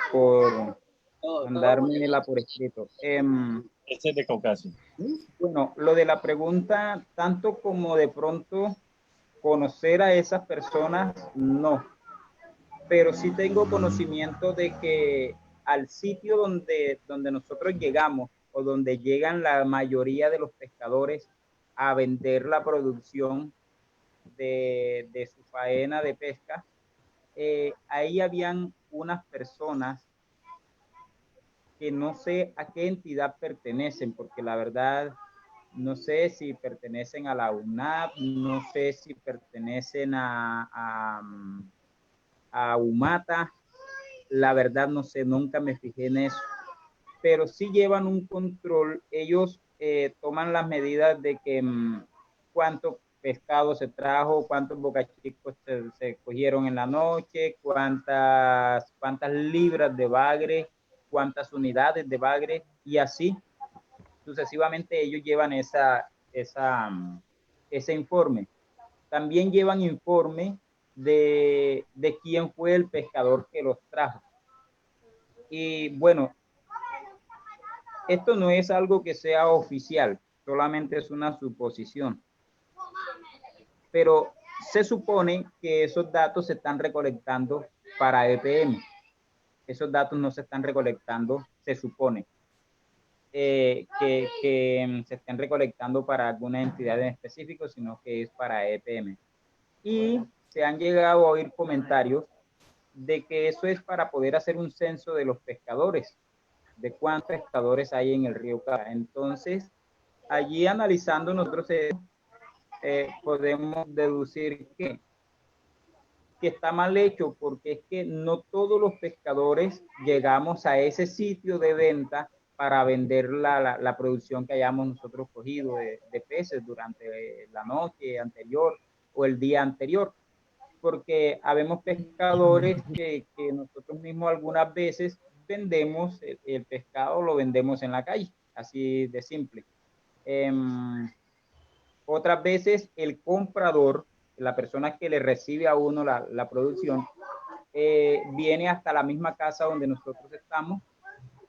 mandármela por escrito. Este es de Caucasia. Bueno, lo de la pregunta, tanto como de pronto conocer a esas personas, no. Pero sí tengo conocimiento de que al sitio donde nosotros llegamos o donde llegan la mayoría de los pescadores a vender la producción de su faena de pesca, ahí habían unas personas que no sé a qué entidad pertenecen, porque la verdad no sé si pertenecen a la UNAP, no sé si pertenecen a Humata, la verdad no sé, nunca me fijé en eso, pero sí llevan un control. Ellos toman las medidas de que cuánto pescado se trajo, cuántos bocachicos se cogieron en la noche, cuántas libras de bagre, cuántas unidades de bagre, y así sucesivamente ellos llevan ese informe. También llevan informe de quién fue el pescador que los trajo. Y bueno, esto no es algo que sea oficial, solamente es una suposición. Pero se supone que esos datos se están recolectando para EPM. Esos datos no se están recolectando, se supone, que se estén recolectando para alguna entidad en específico, sino que es para EPM. Y se han llegado a oír comentarios de que eso es para poder hacer un censo de los pescadores, de cuántos pescadores hay en el río Cauca. Entonces, allí analizando nosotros podemos deducir que está mal hecho, porque es que no todos los pescadores llegamos a ese sitio de venta para vender la producción que hayamos nosotros cogido de peces durante la noche anterior o el día anterior, porque habemos pescadores que nosotros mismos algunas veces vendemos el pescado, lo vendemos en la calle, así de simple. Otras veces el comprador, la persona que le recibe a uno la producción, viene hasta la misma casa donde nosotros estamos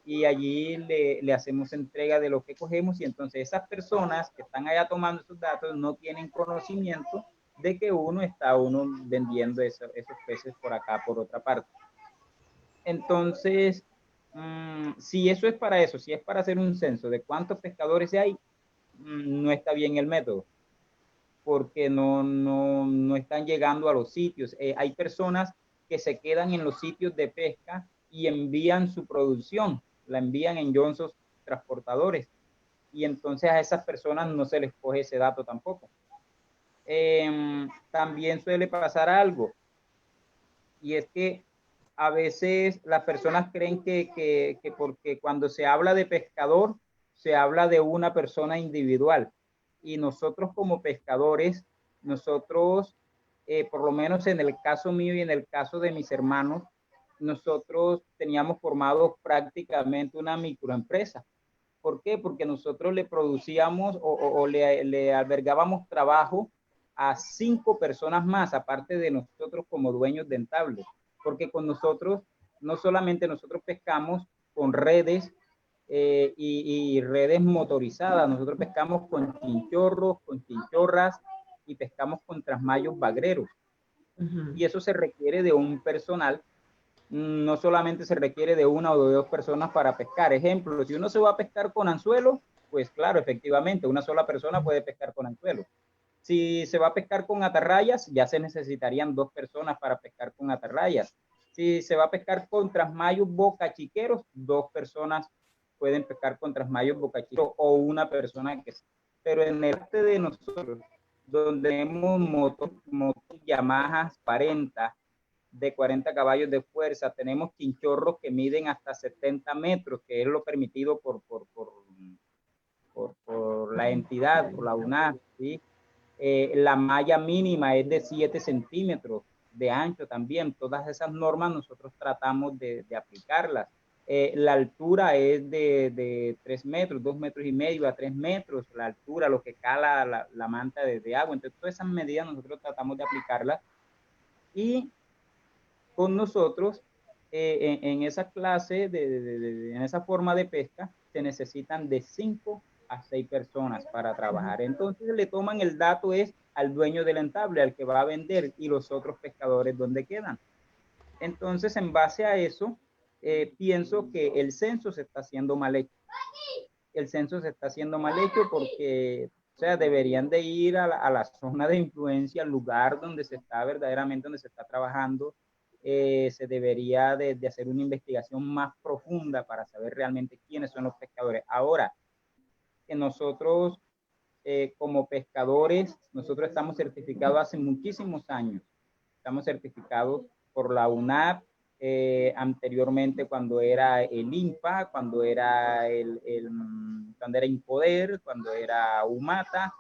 y allí le hacemos entrega de lo que cogemos, y entonces esas personas que están allá tomando esos datos no tienen conocimiento de que uno está vendiendo esos peces por acá, por otra parte. Entonces, si eso es para eso, si es para hacer un censo de cuántos pescadores hay, no está bien el método, porque no están llegando a los sitios. Hay personas que se quedan en los sitios de pesca y envían su producción, la envían en Johnson's transportadores, y entonces a esas personas no se les coge ese dato tampoco. También suele pasar algo, y es que a veces las personas creen que porque cuando se habla de pescador, se habla de una persona individual, y nosotros como pescadores, nosotros, por lo menos en el caso mío y en el caso de mis hermanos, nosotros teníamos formado prácticamente una microempresa. ¿Por qué? Porque nosotros le producíamos o le albergábamos trabajo a 5 personas más, aparte de nosotros como dueños de entables. Porque con nosotros, no solamente nosotros pescamos con redes y redes motorizadas, nosotros pescamos con chinchorros, con chinchorras, y pescamos con trasmayos bagreros. Y eso se requiere de un personal no solamente se requiere de una o de dos personas para pescar. Ejemplo, si uno se va a pescar con anzuelo, pues claro, efectivamente, una sola persona puede pescar con anzuelo. Si se va a pescar con atarrayas, ya se necesitarían dos personas para pescar con atarrayas. Si se va a pescar con trasmayos bocachiqueros, dos personas pueden pescar con trasmayos bocachiqueros o una persona que... Pero en el arte de nosotros, donde tenemos motos Yamaha 40, de 40 caballos de fuerza, tenemos chinchorros que miden hasta 70 metros, que es lo permitido por la entidad, por la UNAF, ¿sí? La malla mínima es de 7 centímetros de ancho también. Todas esas normas nosotros tratamos de aplicarlas. La altura es de 3 metros, 2 metros y medio a 3 metros, la altura, lo que cala la manta de agua. Entonces, todas esas medidas nosotros tratamos de aplicarlas. Y con nosotros, en esa clase, en esa forma de pesca, se necesitan de 5 a 6 personas para trabajar. Entonces le toman el dato es al dueño del entable, al que va a vender, y los otros pescadores dónde quedan. Entonces, en base a eso, pienso que el censo se está haciendo mal hecho. El censo se está haciendo mal hecho porque, o sea, deberían de ir a la zona de influencia, al lugar donde se está verdaderamente, donde se está trabajando. Se debería de hacer una investigación más profunda para saber realmente quiénes son los pescadores. Ahora, que nosotros como pescadores, nosotros estamos certificados hace muchísimos años. Estamos certificados por la UNAP, anteriormente cuando era el INPA, cuando era cuando era INPODER, cuando era UMATA,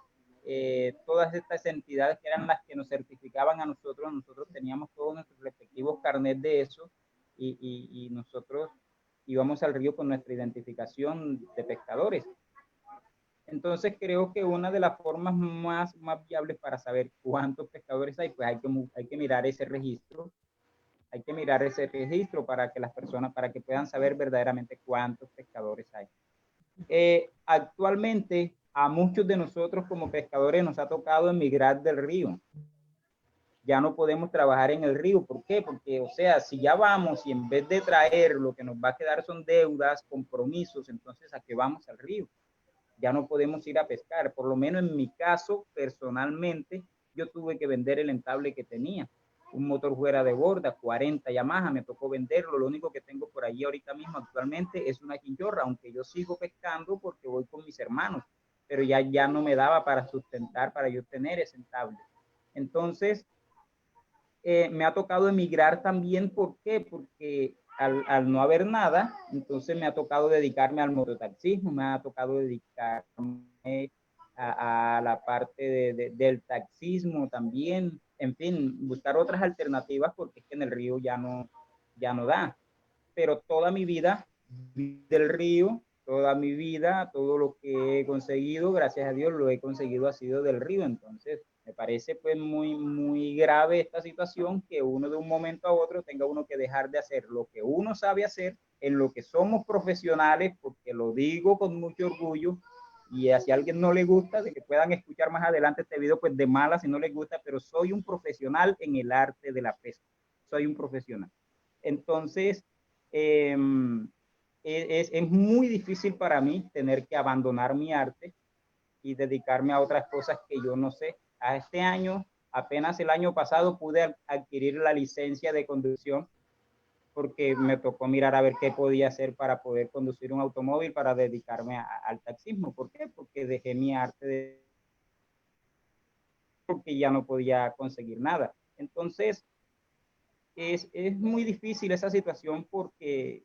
todas estas entidades que eran las que nos certificaban a nosotros teníamos todos nuestros respectivos carnets de eso y nosotros íbamos al río con nuestra identificación de pescadores. Entonces creo que una de las formas más viables para saber cuántos pescadores hay, pues hay que mirar ese registro. Hay que mirar ese registro para que las personas, para que puedan saber verdaderamente cuántos pescadores hay. Actualmente a muchos de nosotros como pescadores nos ha tocado emigrar del río. Ya no podemos trabajar en el río. ¿Por qué? Porque, o sea, si ya vamos y en vez de traer lo que nos va a quedar son deudas, compromisos, entonces ¿a qué vamos al río? Ya no podemos ir a pescar. Por lo menos en mi caso, personalmente, yo tuve que vender el entable que tenía. Un motor fuera de borda, 40 Yamaha, me tocó venderlo. Lo único que tengo por allí ahorita mismo actualmente es una chinchorra, aunque yo sigo pescando porque voy con mis hermanos, pero ya no me daba para sustentar, para yo tener ese entable. Entonces, me ha tocado emigrar también. ¿Por qué? Porque al no haber nada, entonces me ha tocado dedicarme al mototaxismo, me ha tocado dedicarme a la parte del taxismo también, en fin, buscar otras alternativas porque es que en el río ya no da. Pero toda mi vida del río, toda mi vida, todo lo que he conseguido, gracias a Dios, lo he conseguido ha sido del río. Entonces, me parece pues muy grave esta situación que uno de un momento a otro tenga uno que dejar de hacer lo que uno sabe hacer, en lo que somos profesionales, porque lo digo con mucho orgullo, y si a alguien no le gusta, de que puedan escuchar más adelante este video, pues de mala si no les gusta, pero soy un profesional en el arte de la pesca, soy un profesional. Entonces, es muy difícil para mí tener que abandonar mi arte y dedicarme a otras cosas que yo no sé. A este año, apenas el año pasado, pude adquirir la licencia de conducción porque me tocó mirar a ver qué podía hacer para poder conducir un automóvil para dedicarme al taxismo. ¿Por qué? Porque dejé mi arte porque ya no podía conseguir nada. Entonces, es muy difícil esa situación porque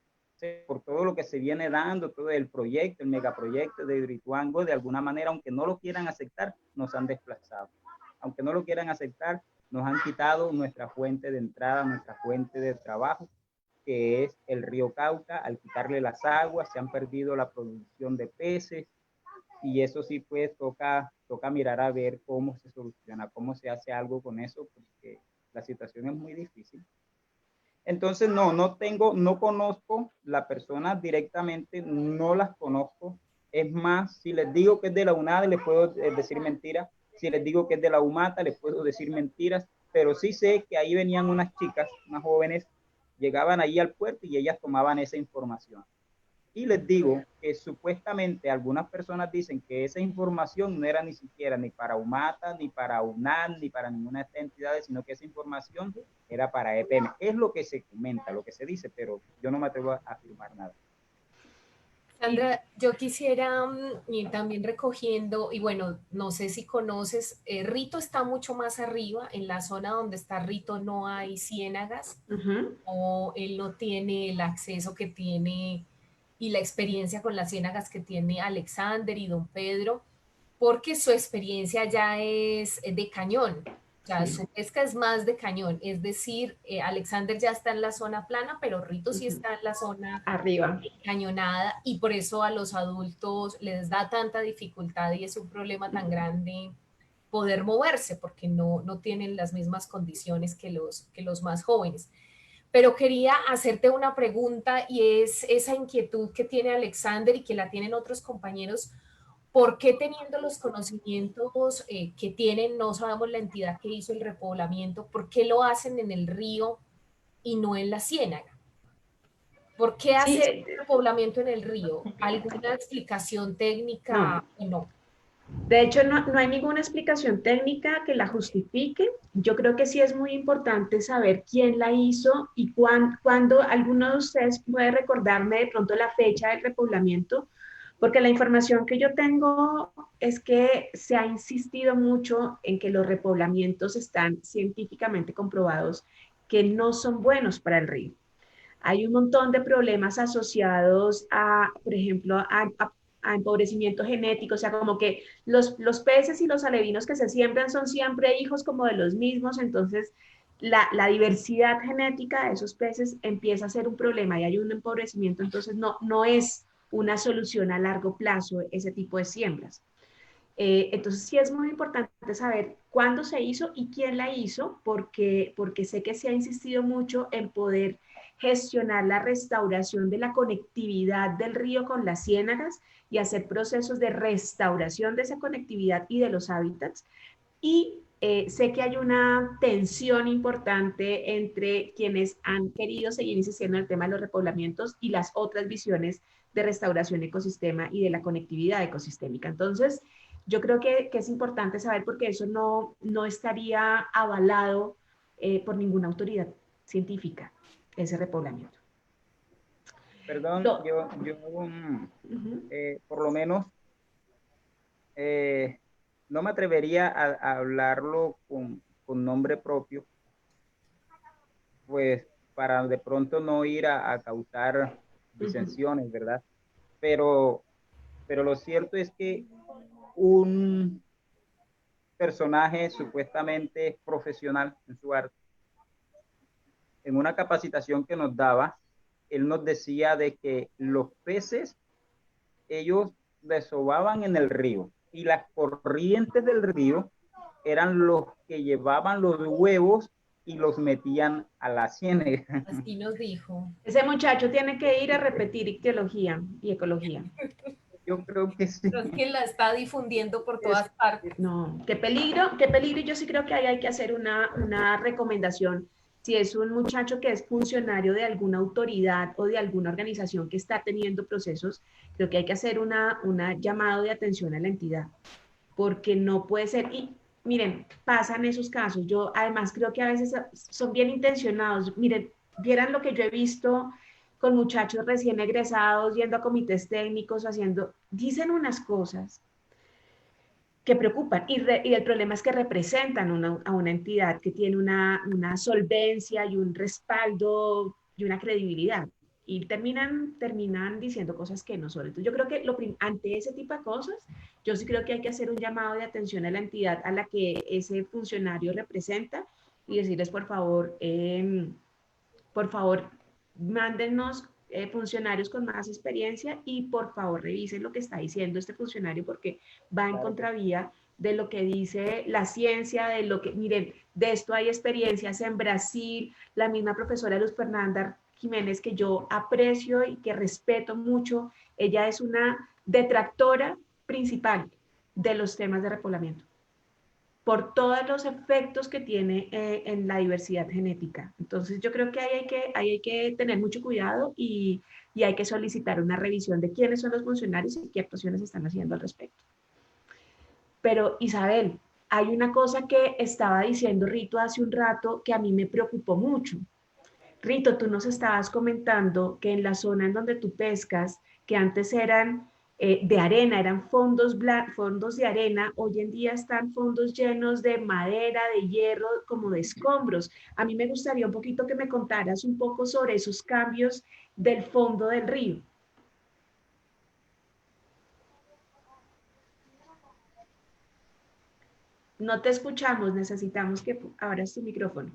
por todo lo que se viene dando, todo el proyecto, el megaproyecto de Hidroituango, de alguna manera, aunque no lo quieran aceptar, nos han desplazado. Aunque no lo quieran aceptar, nos han quitado nuestra fuente de entrada, nuestra fuente de trabajo, que es el río Cauca. Al quitarle las aguas, se han perdido la producción de peces, y eso sí, pues toca mirar a ver cómo se soluciona, cómo se hace algo con eso, porque la situación es muy difícil. Entonces, no conozco la persona directamente, no las conozco. Es más, si les digo que es de la UNAD, les puedo decir mentiras. Si les digo que es de la UMATA, les puedo decir mentiras. Pero sí sé que ahí venían unas chicas, unas jóvenes, llegaban ahí al puerto y ellas tomaban esa información. Y les digo que supuestamente algunas personas dicen que esa información no era ni siquiera ni para UMATA, ni para UNAM, ni para ninguna de estas entidades, sino que esa información era para EPM. Es lo que se comenta, lo que se dice, pero yo no me atrevo a afirmar nada. Sandra, yo quisiera ir también recogiendo, y bueno, no sé si conoces, Rito está mucho más arriba, en la zona donde está Rito no hay ciénagas, o él no tiene el acceso que tiene y la experiencia con las ciénagas que tiene Alexander y don Pedro, porque su experiencia ya es de cañón. O sea, su pesca es más de cañón, es decir, Alexander ya está en la zona plana, pero Rito sí está en la zona arriba, cañonada, y por eso a los adultos les da tanta dificultad y es un problema tan grande poder moverse, porque no tienen las mismas condiciones que los más jóvenes. Pero quería hacerte una pregunta, y es esa inquietud que tiene Alexander y que la tienen otros compañeros. ¿Por qué, teniendo los conocimientos que tienen, no sabemos la entidad que hizo el repoblamiento, por qué lo hacen en el río y no en la ciénaga? ¿Por qué sí, haces el repoblamiento en el río? ¿Alguna explicación técnica o no? De hecho, no hay ninguna explicación técnica que la justifique. Yo creo que sí es muy importante saber quién la hizo y cuándo. Alguno de ustedes puede recordarme de pronto la fecha del repoblamiento, porque la información que yo tengo es que se ha insistido mucho en que los repoblamientos están científicamente comprobados que no son buenos para el río. Hay un montón de problemas asociados a, por ejemplo, a empobrecimiento genético, o sea, como que los peces y los alevinos que se siembran son siempre hijos como de los mismos, entonces la diversidad genética de esos peces empieza a ser un problema y hay un empobrecimiento, entonces no es una solución a largo plazo ese tipo de siembras. Entonces sí es muy importante saber cuándo se hizo y quién la hizo, porque sé que se ha insistido mucho en poder gestionar la restauración de la conectividad del río con las ciénagas y hacer procesos de restauración de esa conectividad y de los hábitats. Y sé que hay una tensión importante entre quienes han querido seguir insistiendo en el tema de los repoblamientos y las otras visiones de restauración ecosistema y de la conectividad ecosistémica. Entonces, yo creo que es importante saber porque eso no estaría avalado por ninguna autoridad científica, ese repoblamiento. Perdón, yo por lo menos no me atrevería a hablarlo con nombre propio, pues para de pronto no ir a causar disensiones, ¿verdad? Pero lo cierto es que un personaje supuestamente profesional en su arte, en una capacitación que nos daba, él nos decía de que los peces, ellos desovaban en el río y las corrientes del río eran los que llevaban los huevos y los metían a la ciénaga. Así nos dijo. Ese muchacho tiene que ir a repetir ictiología y ecología. Yo creo que sí. Pero es que la está difundiendo por todas partes. No, qué peligro, qué peligro. Y yo sí creo que ahí hay que hacer una recomendación. Si es un muchacho que es funcionario de alguna autoridad o de alguna organización que está teniendo procesos, creo que hay que hacer una llamado de atención a la entidad, porque no puede ser. Y miren, pasan esos casos. Yo además creo que a veces son bien intencionados. Miren, vieran lo que yo he visto con muchachos recién egresados, yendo a comités técnicos, dicen unas cosas que preocupan. Y el problema es que representan a una entidad que tiene una solvencia y un respaldo y una credibilidad. Y terminan diciendo cosas que no son. Entonces yo creo que ante ese tipo de cosas, yo sí creo que hay que hacer un llamado de atención a la entidad a la que ese funcionario representa y decirles, por favor, mándennos funcionarios con más experiencia y por favor revisen lo que está diciendo este funcionario porque va en contravía de lo que dice la ciencia, de lo que, miren, de esto hay experiencias en Brasil, la misma profesora Luz Fernanda Jiménez que yo aprecio y que respeto mucho, ella es una detractora principal de los temas de repoblamiento. por todos los efectos que tiene en la diversidad genética. Entonces yo creo que ahí hay que tener mucho cuidado y hay que solicitar una revisión de quiénes son los funcionarios y qué actuaciones están haciendo al respecto. Pero Isabel, hay una cosa que estaba diciendo Rito hace un rato que a mí me preocupó mucho. Rito, tú nos estabas comentando que en la zona en donde tú pescas, que antes eran de arena, eran fondos de arena, hoy en día están fondos llenos de madera, de hierro, como de escombros. A mí me gustaría un poquito que me contaras un poco sobre esos cambios del fondo del río. No te escuchamos, necesitamos que abras tu micrófono.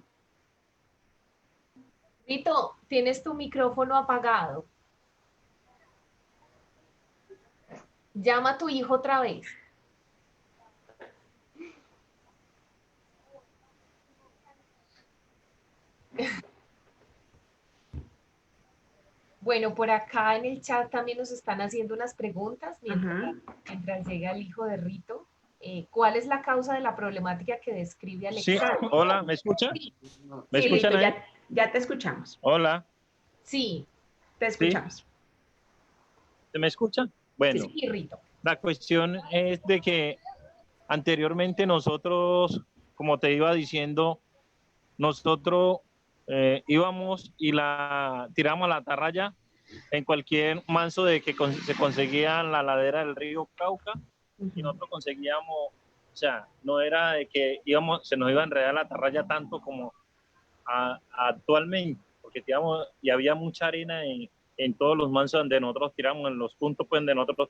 Rito, tienes tu micrófono apagado. Llama a tu hijo otra vez. Bueno, por acá en el chat también nos están haciendo unas preguntas mientras llega el hijo de Rito. ¿Cuál es la causa de la problemática que describe Alexander? Sí, hola, ¿me escucha? Sí. ¿Me escuchan Rito, ahí? ya te escuchamos. Hola, Sí, Te escuchamos. ¿se me escucha? Bueno, sí, Rito. la cuestión es de que anteriormente nosotros, como te iba diciendo, nosotros íbamos y la tiramos a la atarraya en cualquier manso de que se conseguía en la ladera del río Cauca, y nosotros conseguíamos, o sea, no era de que se nos iba a enredar la atarraya tanto como actualmente, porque tiramos y había mucha arena en todos los mansos donde nosotros tiramos, en los puntos pues donde nosotros,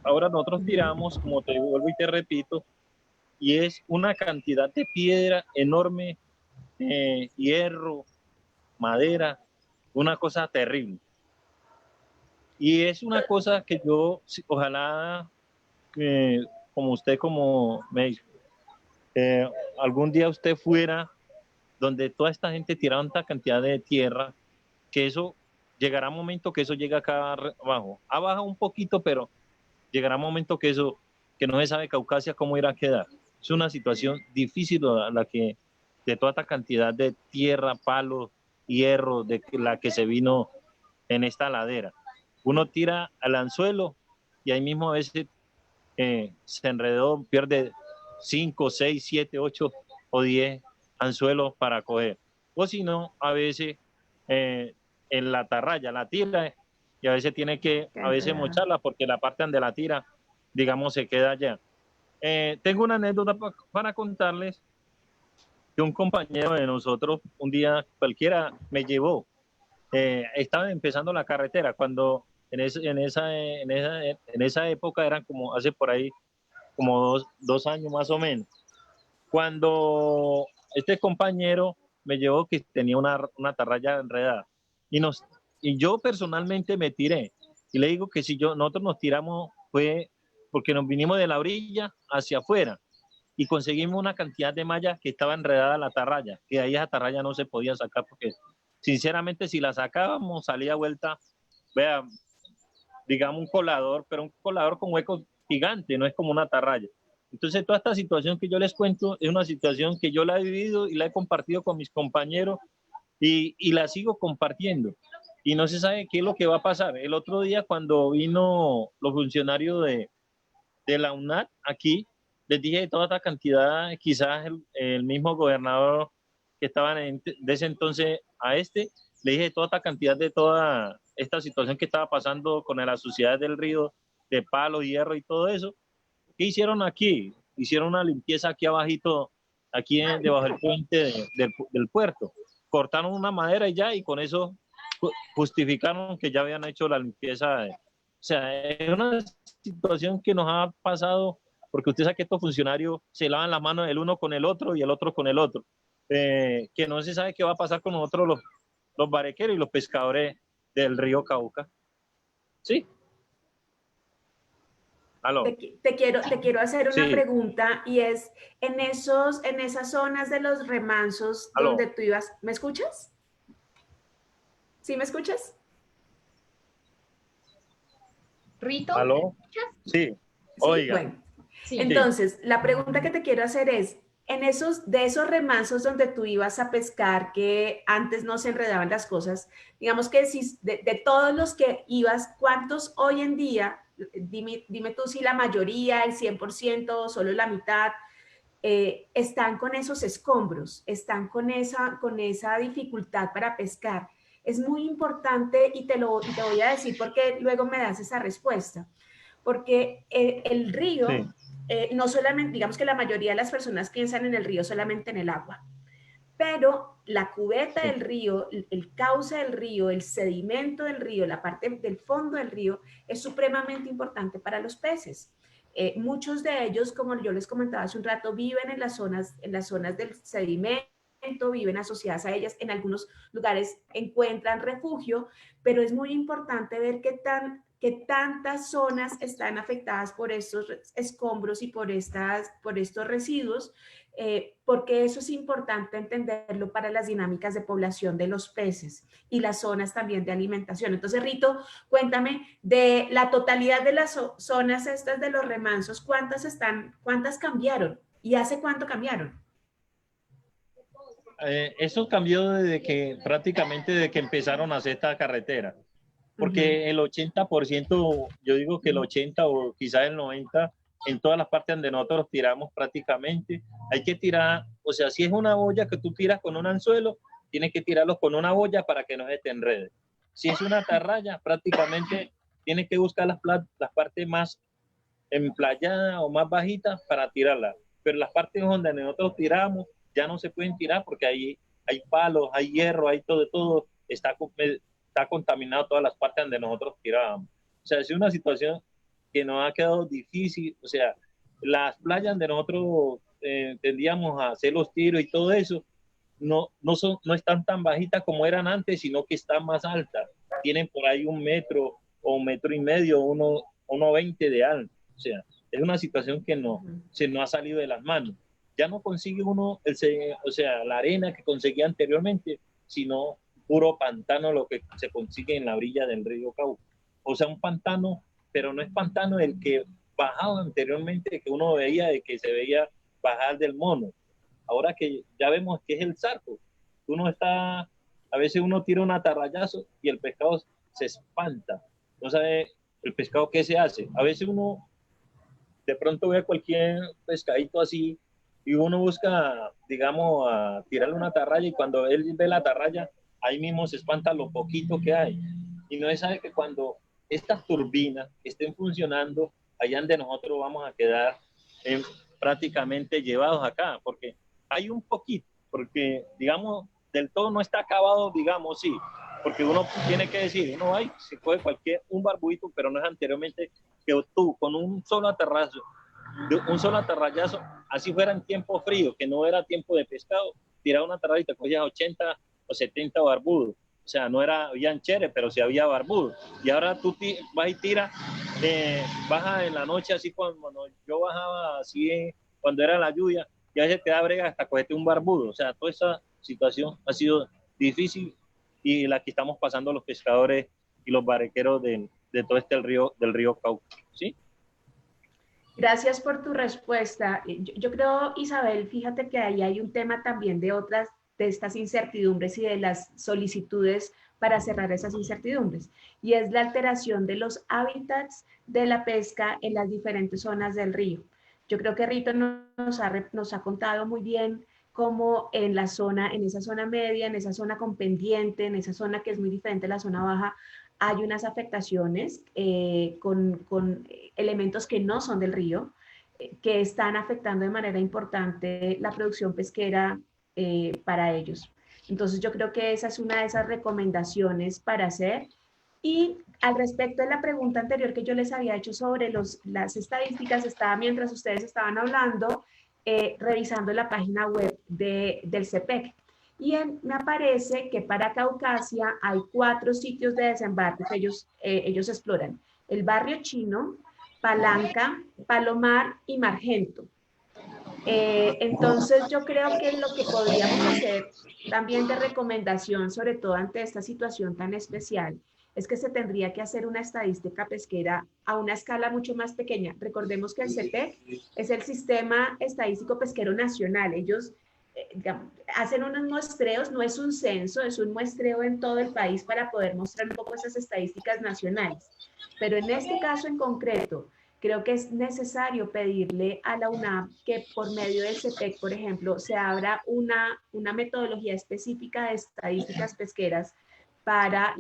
ahora nosotros tiramos, como te vuelvo y te repito, y es una cantidad de piedra enorme, hierro, madera, una cosa terrible. Y es una cosa que yo, ojalá, como usted, como me dice, algún día usted fuera donde toda esta gente tiraba tanta cantidad de tierra, que eso llegará un momento que eso llega acá abajo. Ha bajado un poquito, pero llegará un momento que eso, que no se sabe Caucasia cómo irá a quedar. Es una situación difícil la que, de toda esta cantidad de tierra, palos, hierro, de la que se vino en esta ladera. Uno tira al anzuelo y ahí mismo a veces se enredó, pierde 5, 6, 7, 8 o 10 anzuelos para coger. O si no, a veces en la atarraya la tira y a veces tiene que mocharla porque la parte donde la tira, digamos, se queda allá. Tengo una anécdota para contarles que un compañero de nosotros un día cualquiera me llevó. Estaba empezando la carretera cuando en esa época eran como hace por ahí como dos años más o menos, cuando este compañero me llevó que tenía una atarraya enredada y yo personalmente me tiré y le digo que si nosotros nos tiramos fue porque nos vinimos de la orilla hacia afuera y conseguimos una cantidad de mallas que estaba enredada en la atarraya, que ahí esa atarraya no se podía sacar porque sinceramente si la sacábamos salía vuelta, vea, digamos un colador, pero un colador con huecos gigante, no es como una atarraya. Entonces toda esta situación que yo les cuento es una situación que yo la he vivido y la he compartido con mis compañeros y la sigo compartiendo. Y no se sabe qué es lo que va a pasar. El otro día cuando vino los funcionarios de la UNAT aquí, les dije de toda esta cantidad, quizás el mismo gobernador que estaba de ese entonces le dije de toda esta cantidad de toda esta situación que estaba pasando con las sociedades del río, de palo, hierro y todo eso. ¿Qué hicieron aquí? Hicieron una limpieza aquí abajito, aquí debajo del puente del puerto. Cortaron una madera y ya, y con eso justificaron que ya habían hecho la limpieza. O sea, es una situación que nos ha pasado porque usted sabe que estos funcionarios se lavan las manos el uno con el otro y el otro con el otro. Que no se sabe qué va a pasar con nosotros los barequeros y los pescadores del río Cauca. ¿Sí? ¿Aló? Te quiero hacer una Sí. pregunta y es, en esas zonas de los remansos ¿Aló? donde tú ibas, ¿me escuchas? ¿Sí me escuchas? Rito, ¿Aló? Sí, Sí, oiga. bueno. Sí. Entonces, la pregunta que te quiero hacer es, de esos remansos donde tú ibas a pescar, que antes no se enredaban las cosas, digamos que si de todos los que ibas, ¿cuántos hoy en día, dime tú si la mayoría, el 100%, solo la mitad, están con esos escombros, están con esa dificultad para pescar? Es muy importante y te voy a decir porque luego me das esa respuesta. Porque el río, sí, no solamente, digamos que la mayoría de las personas piensan en el río solamente en el agua, pero la cubeta, sí, del río, el cauce del río, el sedimento del río, la parte del fondo del río es supremamente importante para los peces. Muchos de ellos, como yo les comentaba hace un rato, viven en las zonas del sedimento, viven asociadas a ellas, en algunos lugares encuentran refugio, pero es muy importante ver qué tantas zonas están afectadas por estos escombros y por estos residuos, porque eso es importante entenderlo para las dinámicas de población de los peces y las zonas también de alimentación. Entonces, Rito, cuéntame, de la totalidad de las zonas estas de los remansos, ¿cuántas cambiaron? ¿Y hace cuánto cambiaron? Eso cambió prácticamente desde que empezaron a hacer esta carretera. Porque el 80%, yo digo que el 80 o quizás el 90, en todas las partes donde nosotros tiramos prácticamente, hay que tirar, o sea, si es una boya que tú tiras con un anzuelo, tienes que tirarlos con una boya para que no se te enrede. Si es una atarraya, prácticamente tienes que buscar las partes más emplayadas o más bajitas para tirarlas. Pero las partes donde nosotros tiramos ya no se pueden tirar porque ahí hay palos, hay hierro, hay todo está contaminado todas las partes donde nosotros tirábamos. O sea, es una situación que nos ha quedado difícil. O sea, las playas donde nosotros tendíamos a hacer los tiros y todo eso, no están tan bajitas como eran antes, sino que están más altas. Tienen por ahí 1 metro o 1,5 metros, 1,20 de alto. O sea, es una situación que se nos ha salido de las manos. Ya no consigue uno, la arena que conseguía anteriormente, sino puro pantano lo que se consigue en la orilla del río Cauca. O sea, un pantano, pero no es pantano el que bajaba anteriormente, que uno veía, de que se veía bajar del mono. Ahora que ya vemos que es el zarco. A veces uno tira un atarrayazo y el pescado se espanta. No sabe el pescado qué se hace. A veces uno de pronto ve cualquier pescadito así y uno busca, digamos, a tirarle una atarraya, y cuando él ve la atarraya, ahí mismo se espanta lo poquito que hay. Y no se sabe que cuando estas turbinas estén funcionando, allá donde nosotros vamos a quedar prácticamente llevados acá, porque hay un poquito, porque digamos, del todo no está acabado, digamos, sí, porque uno tiene que decir, uno hay, se coge un barbudito, pero no es anteriormente que tú con un solo atarrazo, así fuera en tiempo frío, que no era tiempo de pescado, tiraba una atarraya y te cogías 80 o 70 barbudos. O sea, no habían cheres, pero sí había barbudos. Y ahora tú vas y tiras, bajas en la noche, así cuando yo bajaba así cuando era la lluvia, y a veces te da brega hasta cogerte un barbudo. O sea, toda esa situación ha sido difícil y la que estamos pasando los pescadores y los barqueros de todo del río Cauca. ¿Sí? Gracias por tu respuesta. Yo creo, Isabel, fíjate que ahí hay un tema también de estas incertidumbres y de las solicitudes para cerrar esas incertidumbres, y es la alteración de los hábitats de la pesca en las diferentes zonas del río. Yo creo que Rito nos ha contado muy bien cómo en esa zona media, en esa zona con pendiente, en esa zona que es muy diferente a la zona baja, hay unas afectaciones con elementos que no son del río, que están afectando de manera importante la producción pesquera para ellos. Entonces yo creo que esa es una de esas recomendaciones para hacer. Y al respecto de la pregunta anterior que yo les había hecho sobre las estadísticas, mientras ustedes estaban hablando, revisando la página web del CEPEC. Y me aparece que para Caucasia hay 4 sitios de desembarque que ellos exploran: el Barrio Chino, Palanca, Palomar y Margento. Entonces yo creo que lo que podríamos hacer también de recomendación, sobre todo ante esta situación tan especial, es que se tendría que hacer una estadística pesquera a una escala mucho más pequeña. Recordemos que el CPEC es el Sistema Estadístico Pesquero Nacional. Ellos hacen unos muestreos, no es un censo, es un muestreo en todo el país para poder mostrar un poco esas estadísticas nacionales. Pero en este caso en concreto, creo que es necesario pedirle a la UNAP que por medio del CPEC, por ejemplo, se abra una metodología específica de estadísticas pesqueras para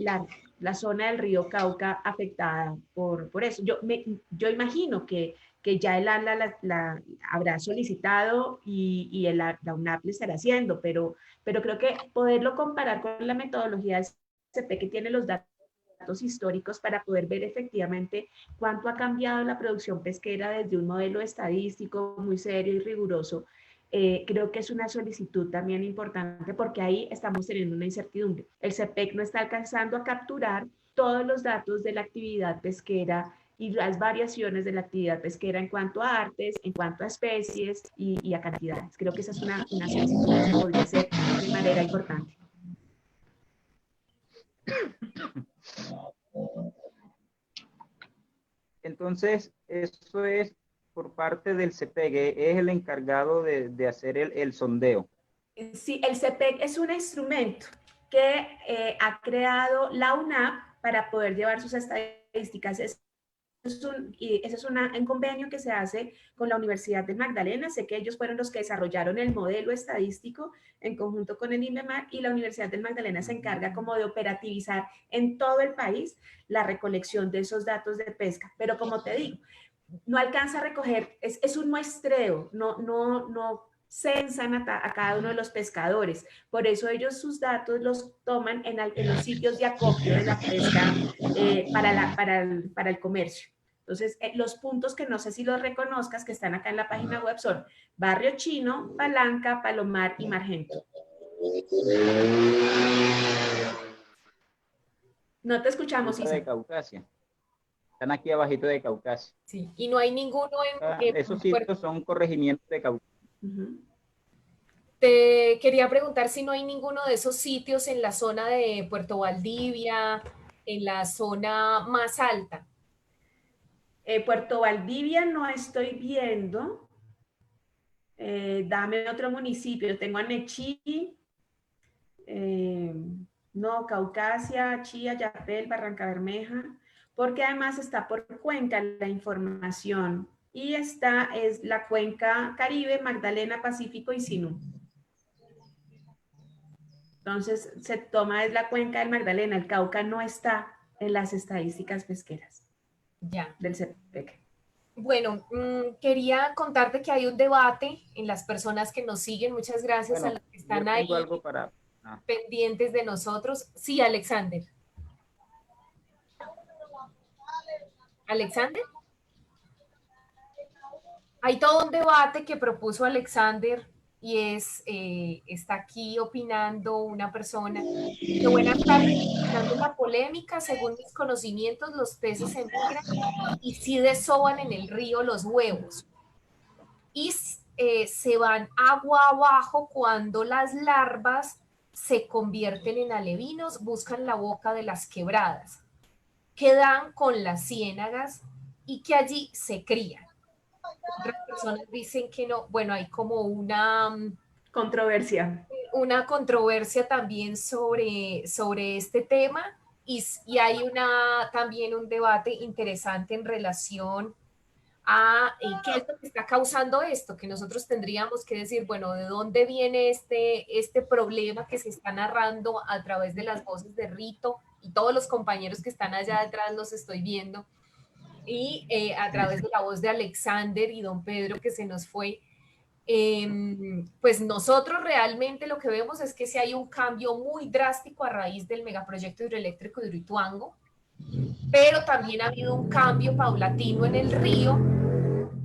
la zona del río Cauca afectada por eso. Yo imagino que ya el ANLA la habrá solicitado y la UNAP le estará haciendo, pero creo que poderlo comparar con la metodología del CP que tiene los datos históricos para poder ver efectivamente cuánto ha cambiado la producción pesquera desde un modelo estadístico muy serio y riguroso, creo que es una solicitud también importante porque ahí estamos teniendo una incertidumbre. El CPEC no está alcanzando a capturar todos los datos de la actividad pesquera y las variaciones de la actividad pesquera en cuanto a artes, en cuanto a especies y a cantidades. Creo que esa es una solicitud que se podría hacer de manera importante. Entonces, eso es por parte del CPEG, es el encargado de hacer el sondeo. Sí, el CPEC es un instrumento que ha creado la UNAP para poder llevar sus estadísticas. Ese es un convenio que se hace con la Universidad del Magdalena. Sé que ellos fueron los que desarrollaron el modelo estadístico en conjunto con el INVEMAR, y la Universidad del Magdalena se encarga como de operativizar en todo el país la recolección de esos datos de pesca. Pero como te digo, no alcanza a recoger, es un muestreo, no censan a cada uno de los pescadores. Por eso ellos sus datos los toman en los sitios de acopio de la pesca para el comercio. Entonces, los puntos que no sé si los reconozcas, que están acá en la página web, son Barrio Chino, Palanca, Palomar y Margento. No te escuchamos, Isa. De Caucasia. Están aquí abajito de Caucasia. Sí, y no hay ninguno en esos sitios son corregimientos de Caucasia. Te quería preguntar si no hay ninguno de esos sitios en la zona de Puerto Valdivia, en la zona más alta. Puerto Valdivia no estoy viendo. Dame otro municipio. Tengo a Nechí, no, Caucasia, Chía, Yapel, Barranca Bermeja, porque además está por cuenca la información. Y esta es la cuenca Caribe, Magdalena, Pacífico y Sinú. Entonces se toma es la cuenca del Magdalena. El Cauca no está en las estadísticas pesqueras del CPEC. Bueno, quería contarte que hay un debate en las personas que nos siguen. Muchas gracias a los que están ahí algo para... pendientes de nosotros. Sí, Alexander. ¿Alexander? Hay todo un debate que propuso Alexander y está aquí opinando una persona que buenas tardes, dando la polémica, según mis conocimientos, los peces emigran y sí desoban en el río los huevos. Y se van agua abajo cuando las larvas se convierten en alevinos, buscan la boca de las quebradas, quedan con las ciénagas y que allí se crían. Otras personas dicen que no. Bueno, hay como una controversia. Una controversia también sobre este tema y hay también un debate interesante en relación a qué es lo que está causando esto, que nosotros tendríamos que decir, bueno, ¿de dónde viene este problema que se está narrando a través de las voces de Rito y todos los compañeros que están allá detrás los estoy viendo? Y a través de la voz de Alexander y don Pedro que se nos fue, pues nosotros realmente lo que vemos es que sí hay un cambio muy drástico a raíz del megaproyecto hidroeléctrico de Hidroituango, pero también ha habido un cambio paulatino en el río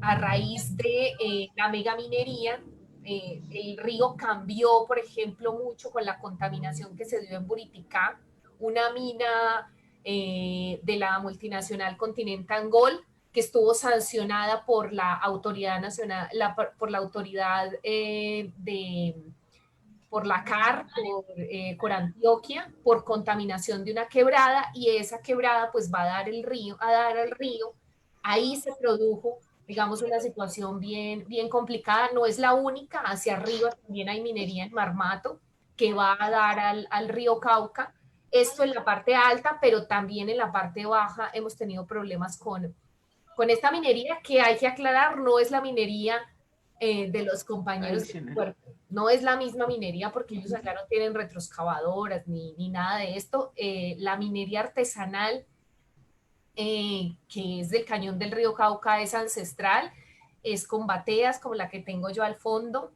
a raíz de la megaminería. El río cambió, por ejemplo, mucho con la contaminación que se dio en Buriticá, una mina de la multinacional Continental Gold, que estuvo sancionada por la autoridad nacional, por la autoridad por la CAR, por Antioquia, por contaminación de una quebrada, y esa quebrada pues va a dar al río. Ahí se produjo, digamos, una situación bien complicada. No es la única, hacia arriba también hay minería en Marmato que va a dar al río Cauca. Esto en la parte alta, pero también en la parte baja hemos tenido problemas con esta minería, que hay que aclarar, no es la minería de los compañeros del cuerpo, no es la misma minería porque ellos acá no tienen retroexcavadoras ni nada de esto. La minería artesanal, que es del cañón del río Cauca, es ancestral, es con bateas como la que tengo yo al fondo,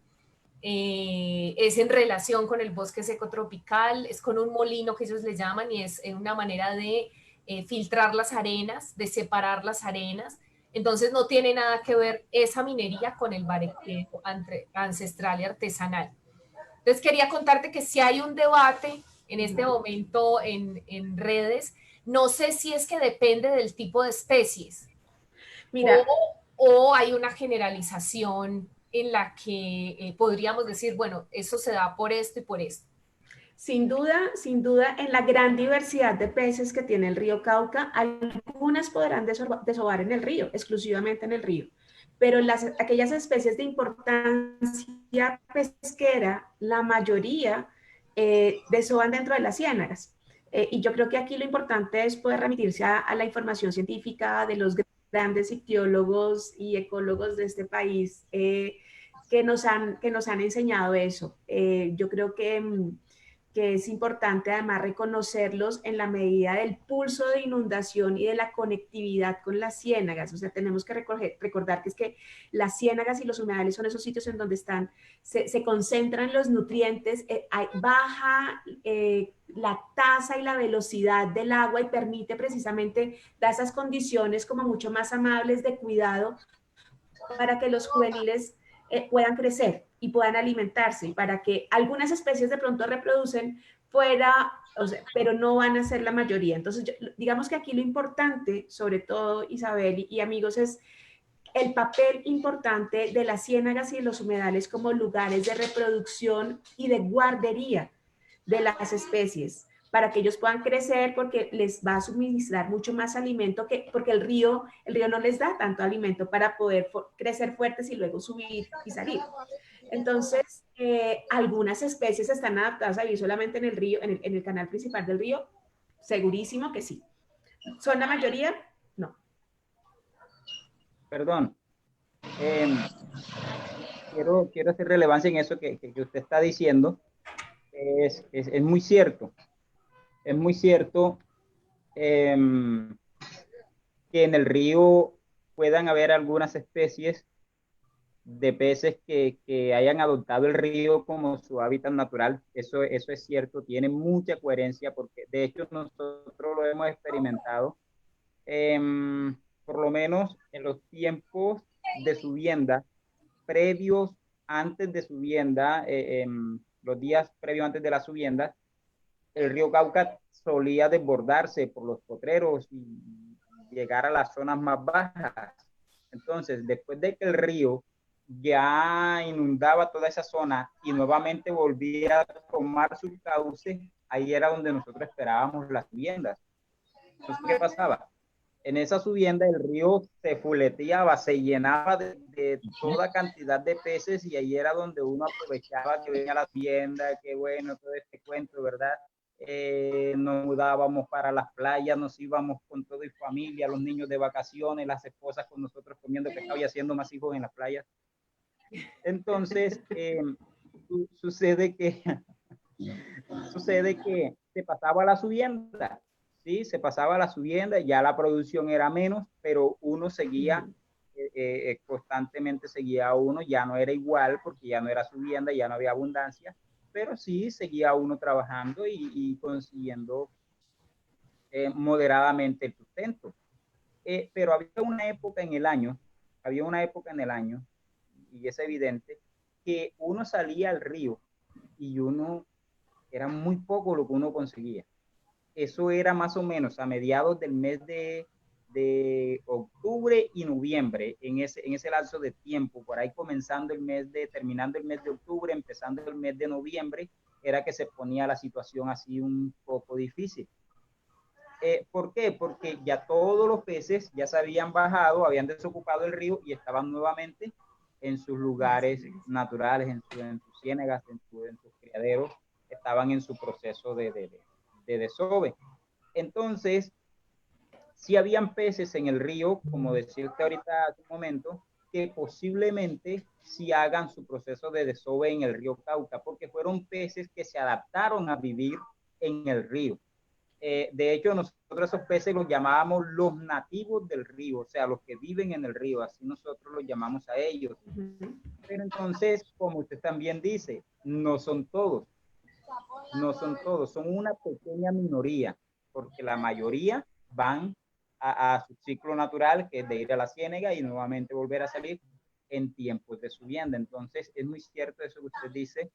es en relación con el bosque seco tropical, es con un molino que ellos le llaman, y es una manera de filtrar las arenas, de separar las arenas. Entonces no tiene nada que ver esa minería con el barequeo ancestral y artesanal. Entonces quería contarte que si hay un debate en este momento en redes, no sé si es que depende del tipo de especies. Mira, o hay una generalización en la que podríamos decir, bueno, eso se da por esto y por esto. Sin duda, en la gran diversidad de peces que tiene el río Cauca, algunas podrán desovar en el río, exclusivamente en el río, pero aquellas especies de importancia pesquera, la mayoría desovan dentro de las ciénagas. Y yo creo que aquí lo importante es poder remitirse a la información científica de los grandes ictiólogos y ecólogos de este país que nos han enseñado eso. Yo creo que es importante además reconocerlos en la medida del pulso de inundación y de la conectividad con las ciénagas. O sea, tenemos que recordar que es que las ciénagas y los humedales son esos sitios en donde se concentran los nutrientes, baja la tasa y la velocidad del agua y permite precisamente dar esas condiciones como mucho más amables de cuidado para que los juveniles puedan crecer y puedan alimentarse, para que algunas especies de pronto reproducen fuera, o sea, pero no van a ser la mayoría. Entonces, digamos que aquí lo importante, sobre todo Isabel y amigos, es el papel importante de las ciénagas y de los humedales como lugares de reproducción y de guardería de las especies, para que ellos puedan crecer, porque les va a suministrar mucho más alimento porque el río no les da tanto alimento para poder crecer fuertes y luego subir y salir. Entonces, algunas especies están adaptadas a vivir solamente en el río, en el canal principal del río, segurísimo que sí. ¿Son la mayoría? No. Perdón. Quiero hacer relevancia en eso que usted está diciendo. Es muy cierto. Es muy cierto que en el río puedan haber algunas especies de peces que hayan adoptado el río como su hábitat natural. Eso es cierto, tiene mucha coherencia porque de hecho nosotros lo hemos experimentado, por lo menos en los tiempos de subienda, previos antes de subienda, los días previos antes de la subienda, el río Cauca solía desbordarse por los potreros y llegar a las zonas más bajas. Entonces, después de que el río ya inundaba toda esa zona y nuevamente volvía a tomar su cauce, ahí era donde nosotros esperábamos las subiendas. Entonces, ¿qué pasaba? En esa subienda el río se fuleteaba, se llenaba de toda cantidad de peces y ahí era donde uno aprovechaba que venía la subienda, que bueno, todo este cuento, ¿verdad? Nos mudábamos para las playas, nos íbamos con toda y familia, los niños de vacaciones, las esposas con nosotros comiendo pescado y haciendo más hijos en las playas. Entonces, sucede que se pasaba la subienda, ¿sí? Se pasaba la subienda, ya la producción era menos, pero uno seguía, constantemente seguía uno, ya no era igual porque ya no era subienda, ya no había abundancia, pero sí seguía uno trabajando y consiguiendo moderadamente el sustento. Pero había una época en el año, y es evidente, que uno salía al río y era muy poco lo que uno conseguía. Eso era más o menos a mediados del mes de de octubre y noviembre, en ese lapso de tiempo, por ahí terminando el mes de octubre, empezando el mes de noviembre, era que se ponía la situación así un poco difícil. ¿Por qué? Porque ya todos los peces ya se habían bajado, habían desocupado el río y estaban nuevamente en sus lugares naturales, en sus ciénegas, en sus criaderos, estaban en su proceso de desove. Entonces, sí habían peces en el río, como decirte ahorita hace un momento, que posiblemente sí hagan su proceso de desove en el río Cauca, porque fueron peces que se adaptaron a vivir en el río. De hecho, nosotros esos peces los llamábamos los nativos del río, o sea, los que viven en el río, así nosotros los llamamos a ellos. Pero entonces, como usted también dice, no son todos, son una pequeña minoría, porque la mayoría van a su ciclo natural, que es de ir a la ciénaga y nuevamente volver a salir en tiempos de subienda. Entonces, es muy cierto eso que usted dice,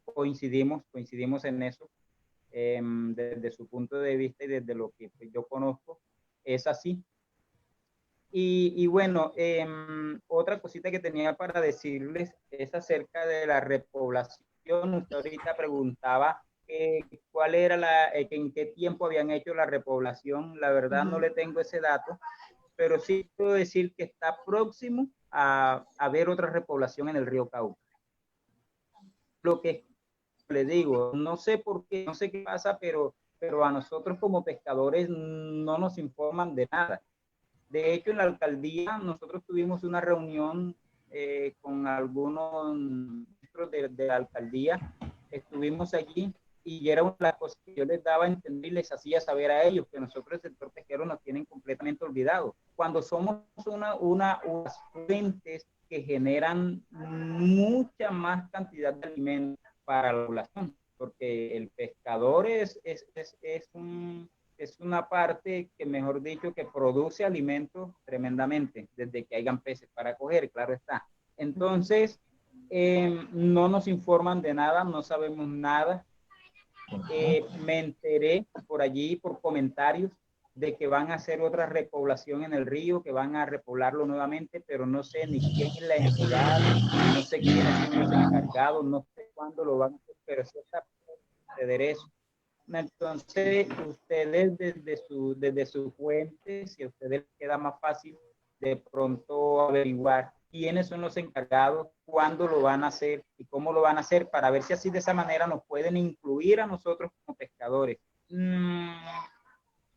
coincidimos en eso. Desde su punto de vista y desde lo que yo conozco, es así. Y bueno, otra cosita que tenía para decirles es acerca de la repoblación. Usted ahorita preguntaba cuál era en qué tiempo habían hecho la repoblación. La verdad no le tengo ese dato, pero sí puedo decir que está próximo a haber otra repoblación en el río Cauca. Lo que le digo, no sé por qué, no sé qué pasa, pero a nosotros como pescadores no nos informan de nada. De hecho, en la alcaldía nosotros tuvimos una reunión con algunos ministros de la alcaldía, estuvimos allí y era una de las cosas que yo les daba a entender y les hacía saber a ellos que nosotros el sector pesquero nos tienen completamente olvidados. Cuando somos unas fuentes que generan mucha más cantidad de alimentos para la población, porque el pescador es una parte que, mejor dicho, que produce alimentos tremendamente, desde que hayan peces para coger, claro está. Entonces, no nos informan de nada, no sabemos nada. Me enteré por allí, por comentarios, de que van a hacer otra repoblación en el río, que van a repoblarlo nuevamente, pero no sé ni quién es la entidad, no sé quiénes son los encargados, no sé cuándo lo van a hacer, pero sí está por suceder eso. Entonces, ustedes desde su fuente, si a ustedes les queda más fácil de pronto averiguar quiénes son los encargados, cuándo lo van a hacer y cómo lo van a hacer, para ver si así de esa manera nos pueden incluir a nosotros como pescadores.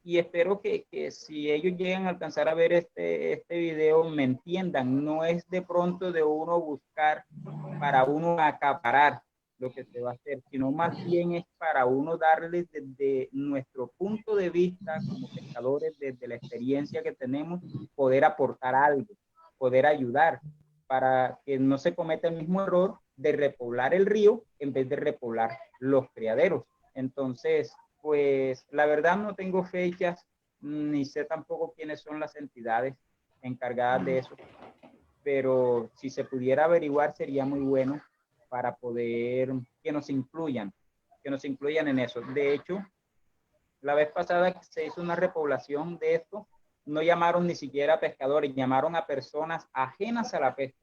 Y espero que si ellos llegan a alcanzar a ver este video, me entiendan. No es de pronto de uno buscar para uno acaparar lo que se va a hacer, sino más bien es para uno darles desde nuestro punto de vista como pescadores, desde la experiencia que tenemos, poder aportar algo, poder ayudar, para que no se cometa el mismo error de repoblar el río en vez de repoblar los criaderos. Entonces, pues la verdad no tengo fechas, ni sé tampoco quiénes son las entidades encargadas de eso, pero si se pudiera averiguar sería muy bueno para poder que nos incluyan en eso. De hecho, la vez pasada que se hizo una repoblación de esto, no llamaron ni siquiera a pescadores, llamaron a personas ajenas a la pesca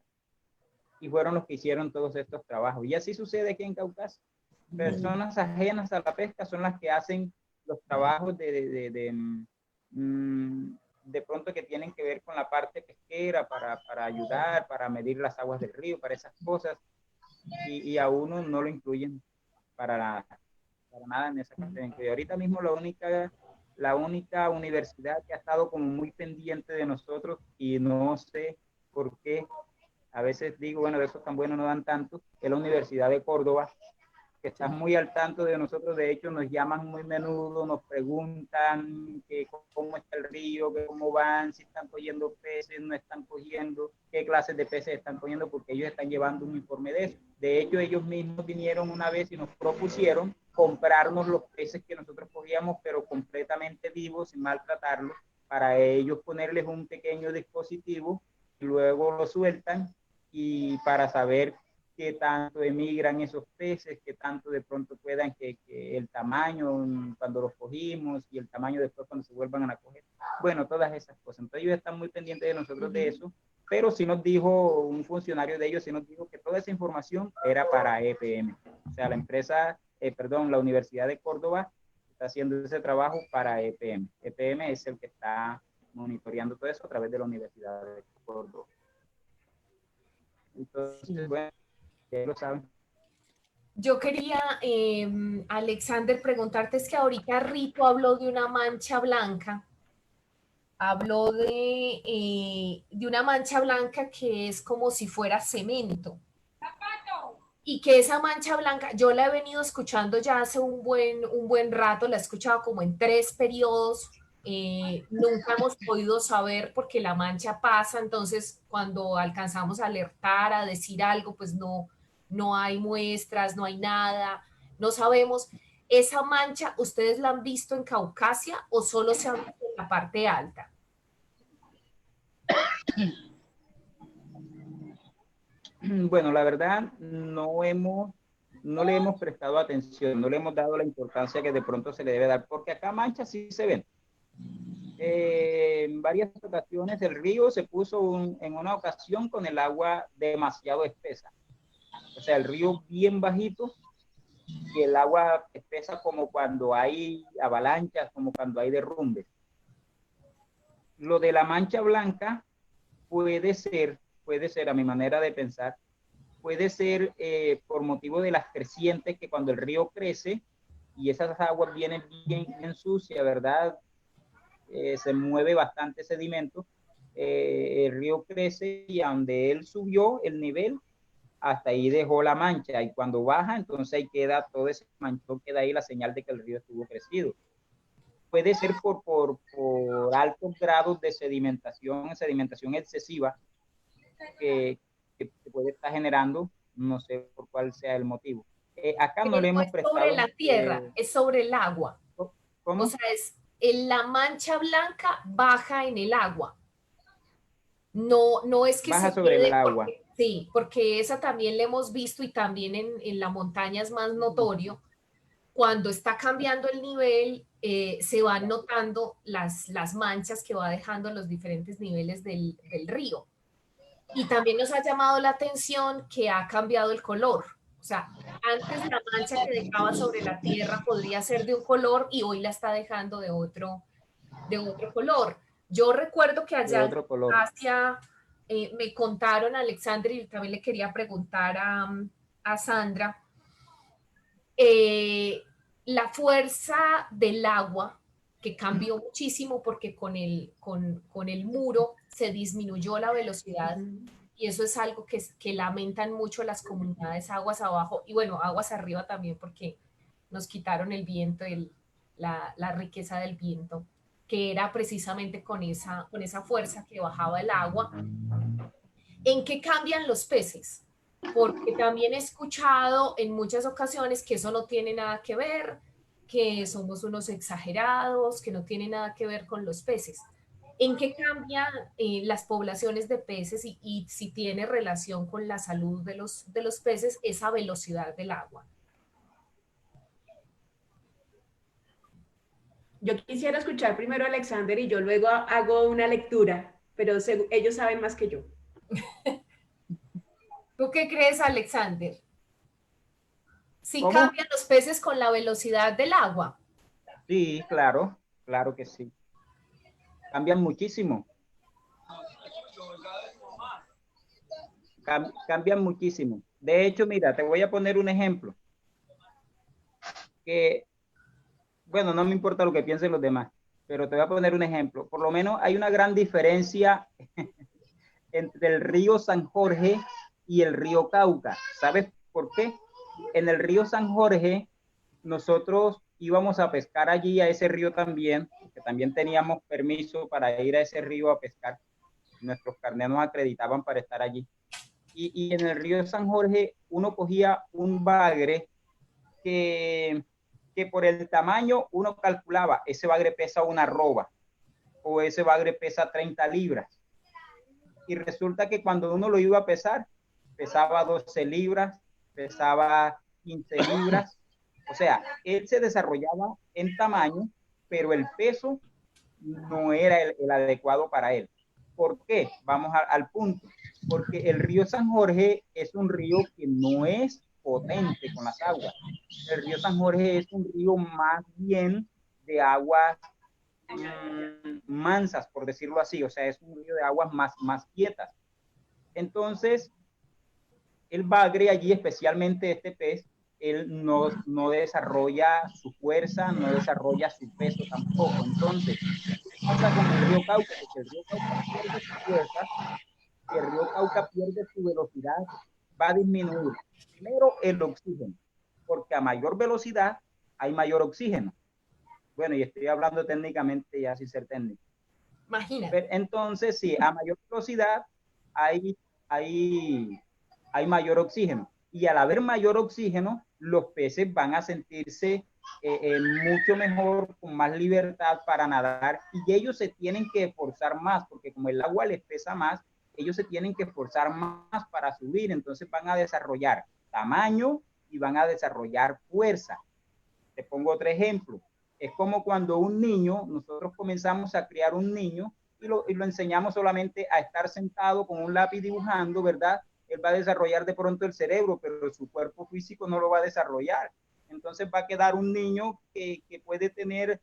y fueron los que hicieron todos estos trabajos. Y así sucede aquí en Caucasia. Personas ajenas a la pesca son las que hacen los trabajos de pronto que tienen que ver con la parte pesquera para ayudar, para medir las aguas del río, para esas cosas, y a uno no lo incluyen para nada en esa parte. Y ahorita mismo la única universidad que ha estado como muy pendiente de nosotros, y no sé por qué, a veces digo, bueno, de esos tan buenos no dan tanto, es la Universidad de Córdoba, que están muy al tanto de nosotros. De hecho, nos llaman muy menudo, nos preguntan que cómo está el río, que cómo van, si están cogiendo peces, no están cogiendo, qué clases de peces están cogiendo, porque ellos están llevando un informe de eso. De hecho, ellos mismos vinieron una vez y nos propusieron comprarnos los peces que nosotros cogíamos, pero completamente vivos, sin maltratarlos, para ellos ponerles un pequeño dispositivo, y luego lo sueltan, y para saber qué tanto emigran esos peces, qué tanto de pronto puedan que el tamaño cuando los cogimos y el tamaño después cuando se vuelvan a coger. Bueno, todas esas cosas. Entonces ellos están muy pendientes de nosotros de eso, pero sí nos dijo un funcionario de ellos, sí nos dijo que toda esa información era para EPM. O sea, la empresa, la Universidad de Córdoba está haciendo ese trabajo para EPM. EPM es el que está monitoreando todo eso a través de la Universidad de Córdoba. Entonces, bueno, ya lo saben. Yo quería, Alexander, preguntarte, es que ahorita Rito habló de una mancha blanca, habló de una mancha blanca que es como si fuera cemento. Y que esa mancha blanca, yo la he venido escuchando ya hace un buen rato, la he escuchado como en 3 periodos, nunca hemos podido saber porque la mancha pasa, entonces cuando alcanzamos a alertar, a decir algo, pues no hay muestras, no hay nada, no sabemos. ¿Esa mancha ustedes la han visto en Caucasia o solo se ha visto en la parte alta? Bueno, la verdad no le hemos prestado atención, no le hemos dado la importancia que de pronto se le debe dar, porque acá manchas sí se ven. En varias ocasiones el río se puso en una ocasión con el agua demasiado espesa. O sea, el río bien bajito y el agua espesa como cuando hay avalanchas, como cuando hay derrumbes. Lo de la mancha blanca puede ser a mi manera de pensar, puede ser por motivo de las crecientes, que cuando el río crece y esas aguas vienen bien sucias, ¿verdad? Se mueve bastante sedimento, el río crece y a donde él subió el nivel, hasta ahí dejó la mancha, y cuando baja, entonces ahí queda todo ese manchón, queda ahí la señal de que el río estuvo crecido. Puede ser por altos grados de sedimentación excesiva que puede estar generando, no sé por cuál sea el motivo. Acá no le hemos prestado... sobre la tierra, es sobre el agua. ¿Cómo? O sea, la mancha blanca baja en el agua. No es que baja se sobre quede el agua. Sí, porque esa también la hemos visto y también en la montaña es más notorio. Cuando está cambiando el nivel, se van notando las manchas que va dejando en los diferentes niveles del río. Y también nos ha llamado la atención que ha cambiado el color. O sea, antes la mancha que dejaba sobre la tierra podría ser de un color y hoy la está dejando de otro color. Yo recuerdo que allá en Asia me contaron, Alexander, y también le quería preguntar a Sandra, la fuerza del agua que cambió muchísimo porque con el muro se disminuyó la velocidad y eso es algo que lamentan mucho las comunidades aguas abajo y bueno, aguas arriba también porque nos quitaron el viento, la riqueza del viento, que era precisamente con esa fuerza que bajaba el agua. ¿En qué cambian los peces? Porque también he escuchado en muchas ocasiones que eso no tiene nada que ver, que somos unos exagerados, que no tiene nada que ver con los peces. ¿En qué cambian las poblaciones de peces y si tiene relación con la salud de los peces esa velocidad del agua? Yo quisiera escuchar primero a Alexander y yo luego hago una lectura, pero ellos saben más que yo. ¿Tú qué crees, Alexander? ¿Sí ¿Cómo? cambian los peces con la velocidad del agua? Sí, claro que sí. Cambian muchísimo. Cambian muchísimo. De hecho, mira, te voy a poner un ejemplo. Que, bueno, no me importa lo que piensen los demás, pero te voy a poner un ejemplo. Por lo menos hay una gran diferencia entre el río San Jorge y el río Cauca. ¿Sabes por qué? En el río San Jorge, nosotros íbamos a pescar allí a ese río también, que también teníamos permiso para ir a ese río a pescar. Nuestros carnets nos acreditaban para estar allí. Y en el río San Jorge uno cogía un bagre que por el tamaño uno calculaba, ese bagre pesa una arroba o ese bagre pesa 30 libras. Y resulta que cuando uno lo iba a pesar, pesaba 12 libras, pesaba 15 libras. O sea, él se desarrollaba en tamaño, pero el peso no era el adecuado para él. ¿Por qué? Vamos al punto. Porque el río San Jorge es un río que no es potente con las aguas. El río San Jorge es un río más bien de aguas mansas, por decirlo así. O sea, es un río de aguas más quietas. Entonces, el bagre allí, especialmente este pez, él no desarrolla su fuerza, no desarrolla su peso tampoco. Entonces, ¿qué pasa con el río Cauca? Que el río Cauca pierde su fuerza, que el río Cauca pierde su velocidad, va a disminuir. Primero, el oxígeno, porque a mayor velocidad hay mayor oxígeno. Bueno, y estoy hablando técnicamente ya sin ser técnico. Imagínate. Entonces, sí, a mayor velocidad hay mayor oxígeno. Y al haber mayor oxígeno, los peces van a sentirse mucho mejor, con más libertad para nadar, y ellos se tienen que esforzar más, porque como el agua les pesa más, ellos se tienen que esforzar más para subir. Entonces van a desarrollar tamaño y van a desarrollar fuerza. Te pongo otro ejemplo. Es como cuando un niño, nosotros comenzamos a criar un niño y lo enseñamos solamente a estar sentado con un lápiz dibujando, ¿verdad? Él va a desarrollar de pronto el cerebro, pero su cuerpo físico no lo va a desarrollar. Entonces va a quedar un niño que puede tener,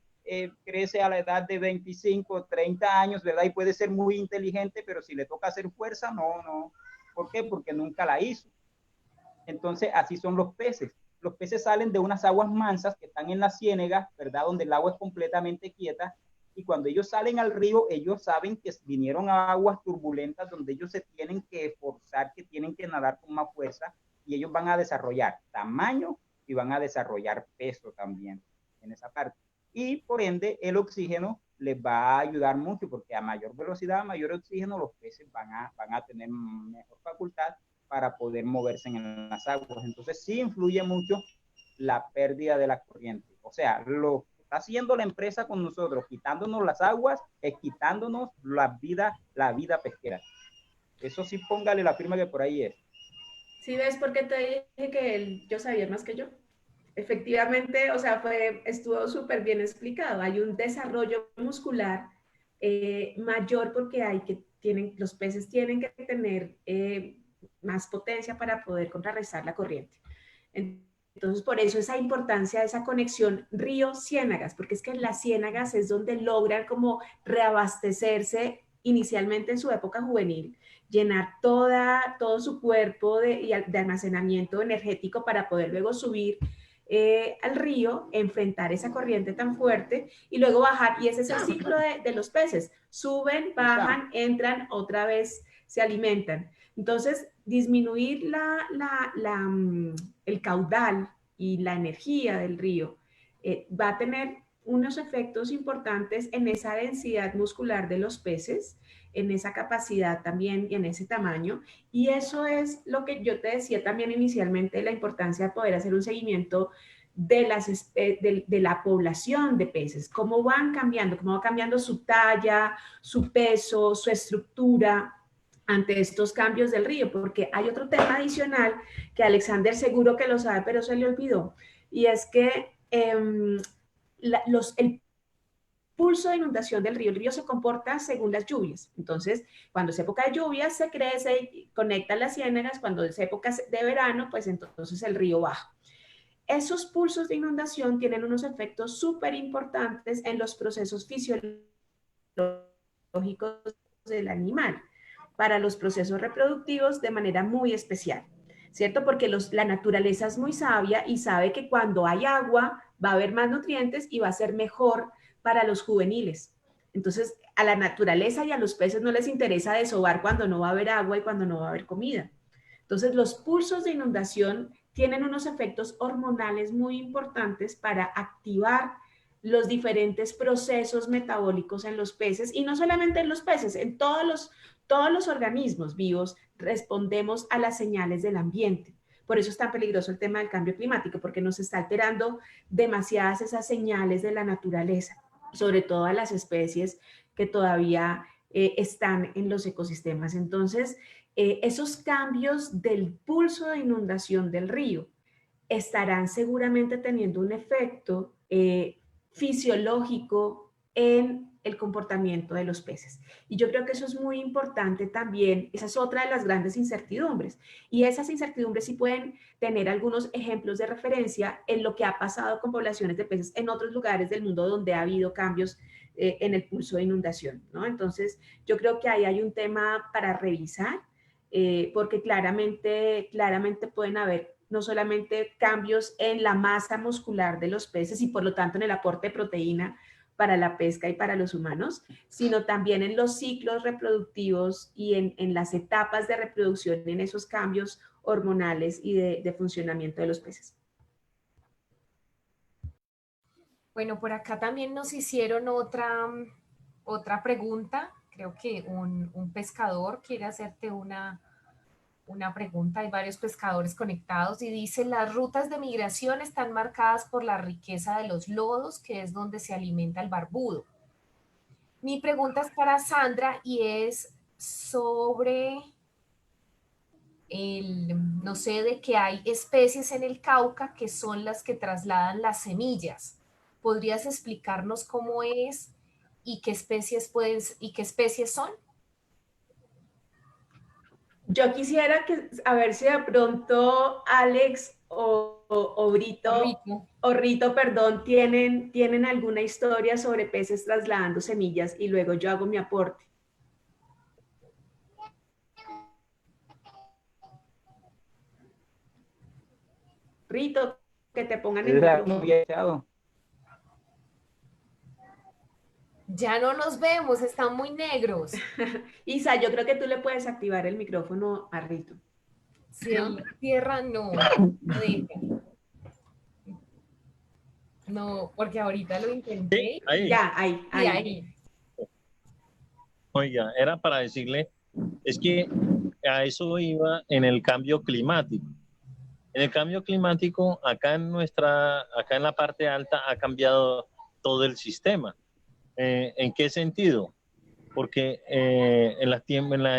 crece a la edad de 25, 30 años, ¿verdad? Y puede ser muy inteligente, pero si le toca hacer fuerza, no. ¿Por qué? Porque nunca la hizo. Entonces, así son los peces. Los peces salen de unas aguas mansas que están en la ciénaga, ¿verdad? Donde el agua es completamente quieta. Y cuando ellos salen al río, ellos saben que vinieron a aguas turbulentas donde ellos se tienen que esforzar, que tienen que nadar con más fuerza, y ellos van a desarrollar tamaño y van a desarrollar peso también en esa parte. Y por ende, el oxígeno les va a ayudar mucho, porque a mayor velocidad, a mayor oxígeno, los peces van a tener mejor facultad para poder moverse en las aguas. Entonces sí influye mucho la pérdida de la corriente. O sea, lo que está haciendo la empresa con nosotros, quitándonos las aguas, es quitándonos la vida pesquera. Eso sí, póngale la firma que por ahí es. ¿Sí ves por qué te dije que yo sabía más que yo? Efectivamente, o sea, estuvo súper bien explicado. Hay un desarrollo muscular mayor porque los peces tienen que tener más potencia para poder contrarrestar la corriente. Entonces, por eso esa importancia de esa conexión río-ciénagas, porque es que en las ciénagas es donde logran como reabastecerse inicialmente en su época juvenil, llenar todo su cuerpo de almacenamiento energético para poder luego subir al río, enfrentar esa corriente tan fuerte y luego bajar. Y ese es el ciclo de los peces. Suben, bajan, entran, otra vez se alimentan. Entonces, disminuir el caudal y la energía del río va a tener unos efectos importantes en esa densidad muscular de los peces, en esa capacidad también y en ese tamaño. Y eso es lo que yo te decía también inicialmente, la importancia de poder hacer un seguimiento de la población de peces, cómo van cambiando, cómo va cambiando su talla, su peso, su estructura ante estos cambios del río, porque hay otro tema adicional que Alexander seguro que lo sabe, pero se le olvidó, y es que el pulso de inundación del río, el río se comporta según las lluvias. Entonces, cuando es época de lluvias, se crece y conecta las ciénagas. Cuando es época de verano, pues entonces el río baja. Esos pulsos de inundación tienen unos efectos súper importantes en los procesos fisiológicos del animal, para los procesos reproductivos de manera muy especial, ¿cierto? Porque la naturaleza es muy sabia y sabe que cuando hay agua va a haber más nutrientes y va a ser mejor para los juveniles. Entonces, a la naturaleza y a los peces no les interesa desovar cuando no va a haber agua y cuando no va a haber comida. Entonces, los pulsos de inundación tienen unos efectos hormonales muy importantes para activar los diferentes procesos metabólicos en los peces, y no solamente en los peces, en todos los organismos vivos respondemos a las señales del ambiente. Por eso es tan peligroso el tema del cambio climático, porque nos está alterando demasiadas esas señales de la naturaleza, sobre todo a las especies que todavía están en los ecosistemas. Entonces, esos cambios del pulso de inundación del río estarán seguramente teniendo un efecto fisiológico en el comportamiento de los peces. Y yo creo que eso es muy importante también, esa es otra de las grandes incertidumbres. Y esas incertidumbres sí pueden tener algunos ejemplos de referencia en lo que ha pasado con poblaciones de peces en otros lugares del mundo donde ha habido cambios en el pulso de inundación, ¿no? Entonces, yo creo que ahí hay un tema para revisar, porque claramente pueden haber no solamente cambios en la masa muscular de los peces y por lo tanto en el aporte de proteína para la pesca y para los humanos, sino también en los ciclos reproductivos y en las etapas de reproducción, en esos cambios hormonales y de funcionamiento de los peces. Bueno, por acá también nos hicieron otra pregunta. Creo que un pescador quiere hacerte una pregunta. Hay varios pescadores conectados y dice, las rutas de migración están marcadas por la riqueza de los lodos, que es donde se alimenta el barbudo. Mi pregunta es para Sandra y es sobre no sé, de que hay especies en el Cauca que son las que trasladan las semillas. ¿Podrías explicarnos cómo es y qué especies son? Yo quisiera a ver si de pronto Alex o Rito, perdón, tienen alguna historia sobre peces trasladando semillas y luego yo hago mi aporte. Rito, que te pongan el micrófono. Ya no nos vemos, están muy negros. Isa, yo creo que tú le puedes activar el micrófono a Rito. Si en la tierra no deja. No, porque ahorita lo intenté. Sí, ahí. Ya, ahí. Oiga, era para decirle, es que a eso iba en el cambio climático. En el cambio climático, acá en la parte alta ha cambiado todo el sistema. ¿En qué sentido? Porque en las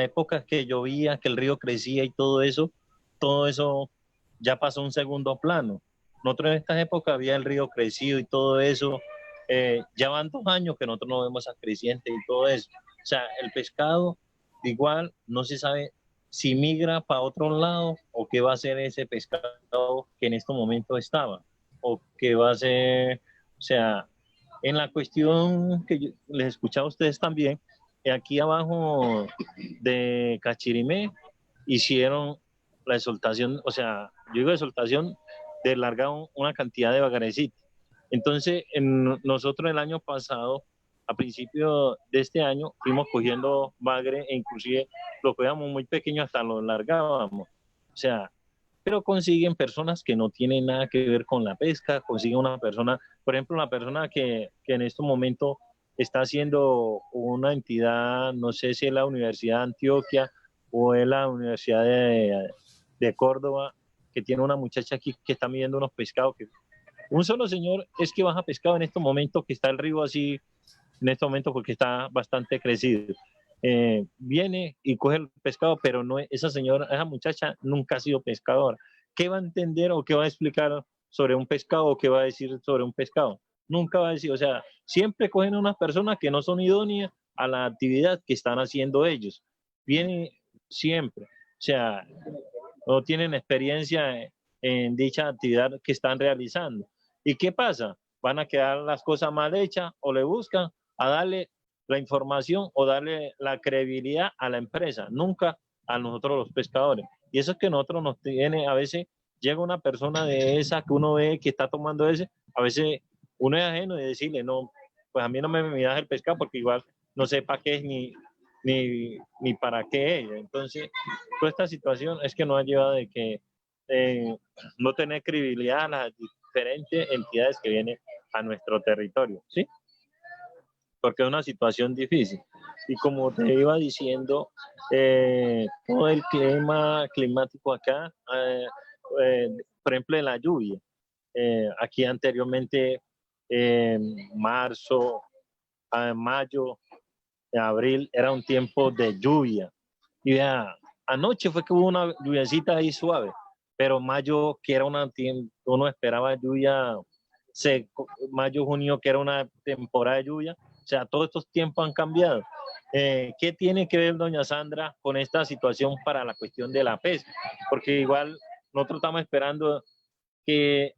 épocas que llovía, que el río crecía y todo eso ya pasó a un segundo plano. Nosotros en estas épocas había el río crecido y todo eso. Ya van 2 años que nosotros no vemos a creciente y todo eso. O sea, el pescado igual no se sabe si migra para otro lado o qué va a hacer ese pescado que en este momento estaba. O qué va a hacer, o sea, en la cuestión que les escuchaba a ustedes también, aquí abajo de Cachirimé hicieron la exaltación, o sea, yo digo exaltación de largar una cantidad de bagarecitos. Entonces, nosotros el año pasado, a principio de este año, fuimos cogiendo bagre e inclusive lo cogíamos muy pequeño hasta lo largábamos. O sea, pero consiguen personas que no tienen nada que ver con la pesca, consiguen una persona, por ejemplo, una persona que en este momento está haciendo una entidad, no sé si es la Universidad de Antioquia o es la Universidad de Córdoba, que tiene una muchacha aquí que está midiendo unos pescados. Un solo señor es que baja pescado en estos momentos, que está el río así, en estos momentos porque está bastante crecido. Viene y coge el pescado, pero no, esa muchacha nunca ha sido pescadora. ¿Qué va a entender o qué va a explicar sobre un pescado o qué va a decir sobre un pescado? Nunca va a decir, o sea, siempre cogen unas personas que no son idóneas a la actividad que están haciendo ellos. Vienen siempre, o sea, no tienen experiencia en dicha actividad que están realizando. ¿Y qué pasa? Van a quedar las cosas mal hechas o le buscan a darle la información o darle la credibilidad a la empresa, nunca a nosotros los pescadores. Y eso es que nosotros nos tiene, a veces llega una persona de esa que uno ve que está tomando ese, a veces uno es ajeno de decirle, no, pues a mí no me miras el pescado porque igual no sé para qué es ni para qué es. Entonces, toda esta situación es que nos ha llevado de que no tener credibilidad a las diferentes entidades que vienen a nuestro territorio, ¿sí? Porque es una situación difícil. Y como te iba diciendo, todo el clima climático acá, por ejemplo, en la lluvia, aquí anteriormente, marzo, mayo, abril, era un tiempo de lluvia. Y vea, anoche fue que hubo una lluviacita ahí suave, pero mayo, que era uno esperaba lluvia seco, mayo, junio, que era una temporada de lluvia, o sea, todos estos tiempos han cambiado. ¿Qué tiene que ver, doña Sandra, con esta situación para la cuestión de la pesca? Porque igual nosotros estamos esperando que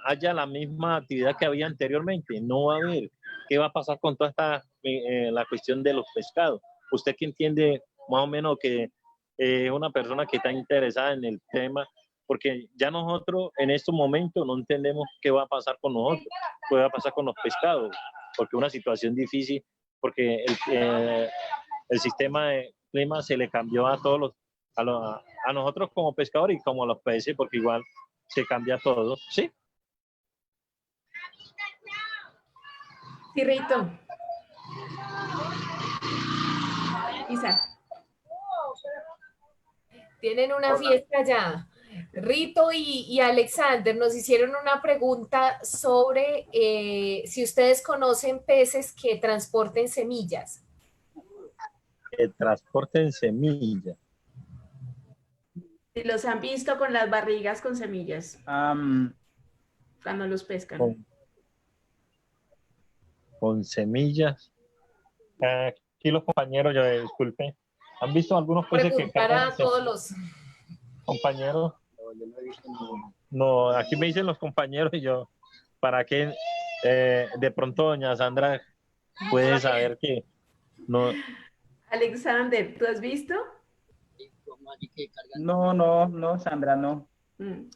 haya la misma actividad que había anteriormente, no va a haber. ¿Qué va a pasar con toda esta la cuestión de los pescados? Usted que entiende más o menos que es una persona que está interesada en el tema, porque ya nosotros en estos momentos no entendemos qué va a pasar con nosotros, qué va a pasar con los pescados, porque es una situación difícil, porque el sistema de clima se le cambió a todos a nosotros como pescadores y como a los peces, porque igual se cambia todo, ¿sí? Sí, Rito. Isa. Tienen una fiesta ya. Rito y Alexander nos hicieron una pregunta sobre si ustedes conocen peces que transporten semillas. El transporte en semilla. Si los han visto con las barrigas con semillas. Cuando los pescan. Con semillas. Aquí los compañeros, yo disculpe, ¿han visto algunos peces que cargan a todos los compañeros? No, aquí me dicen los compañeros y yo, ¿para qué? De pronto doña Sandra puede saber que no. Alexander, ¿tú has visto? No, Sandra, no.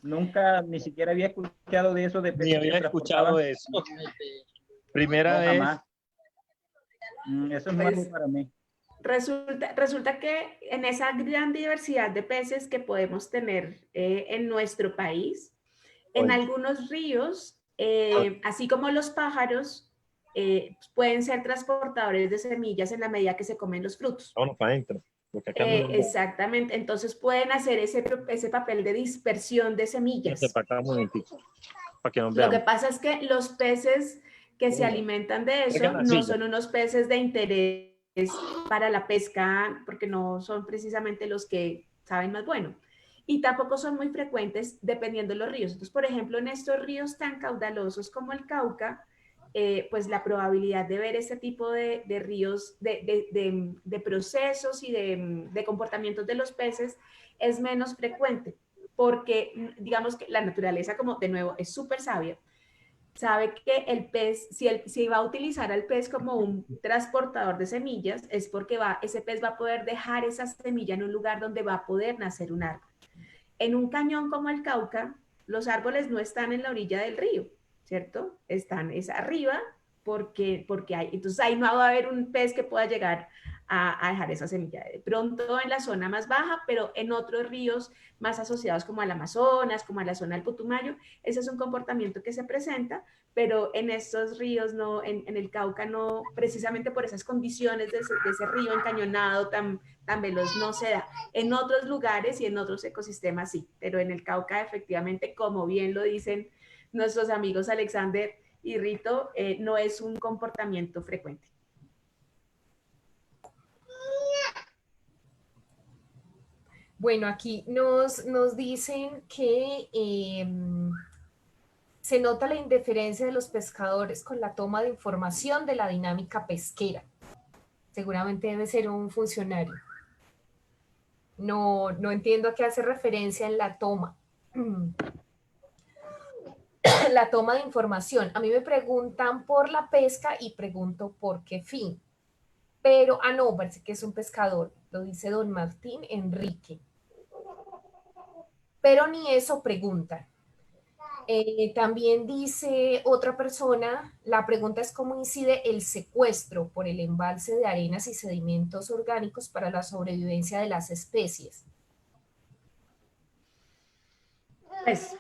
Nunca, ni siquiera había escuchado de eso. Ni había escuchado eso. Primera vez. Jamás. Eso es nuevo para mí. Resulta que en esa gran diversidad de peces que podemos tener en nuestro país, en algunos ríos, así como los pájaros, pueden ser transportadores de semillas en la medida que se comen los frutos. Vámonos para adentro. Exactamente, entonces pueden hacer ese papel de dispersión de semillas. Para que nos Lo que pasa es que los peces que se alimentan de eso no son unos peces de interés para la pesca, porque no son precisamente los que saben más bueno. Y tampoco son muy frecuentes dependiendo de los ríos. Entonces, por ejemplo, en estos ríos tan caudalosos como el Cauca, pues la probabilidad de ver este tipo de ríos, de procesos y de comportamientos de los peces es menos frecuente, porque digamos que la naturaleza, como de nuevo, es súper sabia. Sabe que el pez, si va a utilizar al pez como un transportador de semillas, es porque ese pez va a poder dejar esa semilla en un lugar donde va a poder nacer un árbol. En un cañón como el Cauca, los árboles no están en la orilla del río, ¿cierto? Están arriba porque entonces ahí no va a haber un pez que pueda llegar a dejar esa semilla. De pronto en la zona más baja, pero en otros ríos más asociados como al Amazonas, como a la zona del Putumayo, ese es un comportamiento que se presenta, pero en estos ríos, no, en el Cauca no, precisamente por esas condiciones de ese río encañonado tan veloz no se da. En otros lugares y en otros ecosistemas sí, pero en el Cauca efectivamente, como bien lo dicen nuestros amigos Alexander y Rito, no es un comportamiento frecuente. Bueno, aquí nos dicen que se nota la indiferencia de los pescadores con la toma de información de la dinámica pesquera. Seguramente debe ser un funcionario. No entiendo a qué hace referencia en la toma. La toma de información. A mí me preguntan por la pesca y pregunto por qué fin. Pero, no, parece que es un pescador. Lo dice don Martín Enrique. Pero ni eso preguntan. También dice otra persona, la pregunta es cómo incide el secuestro por el embalse de arenas y sedimentos orgánicos para la sobrevivencia de las especies. Pues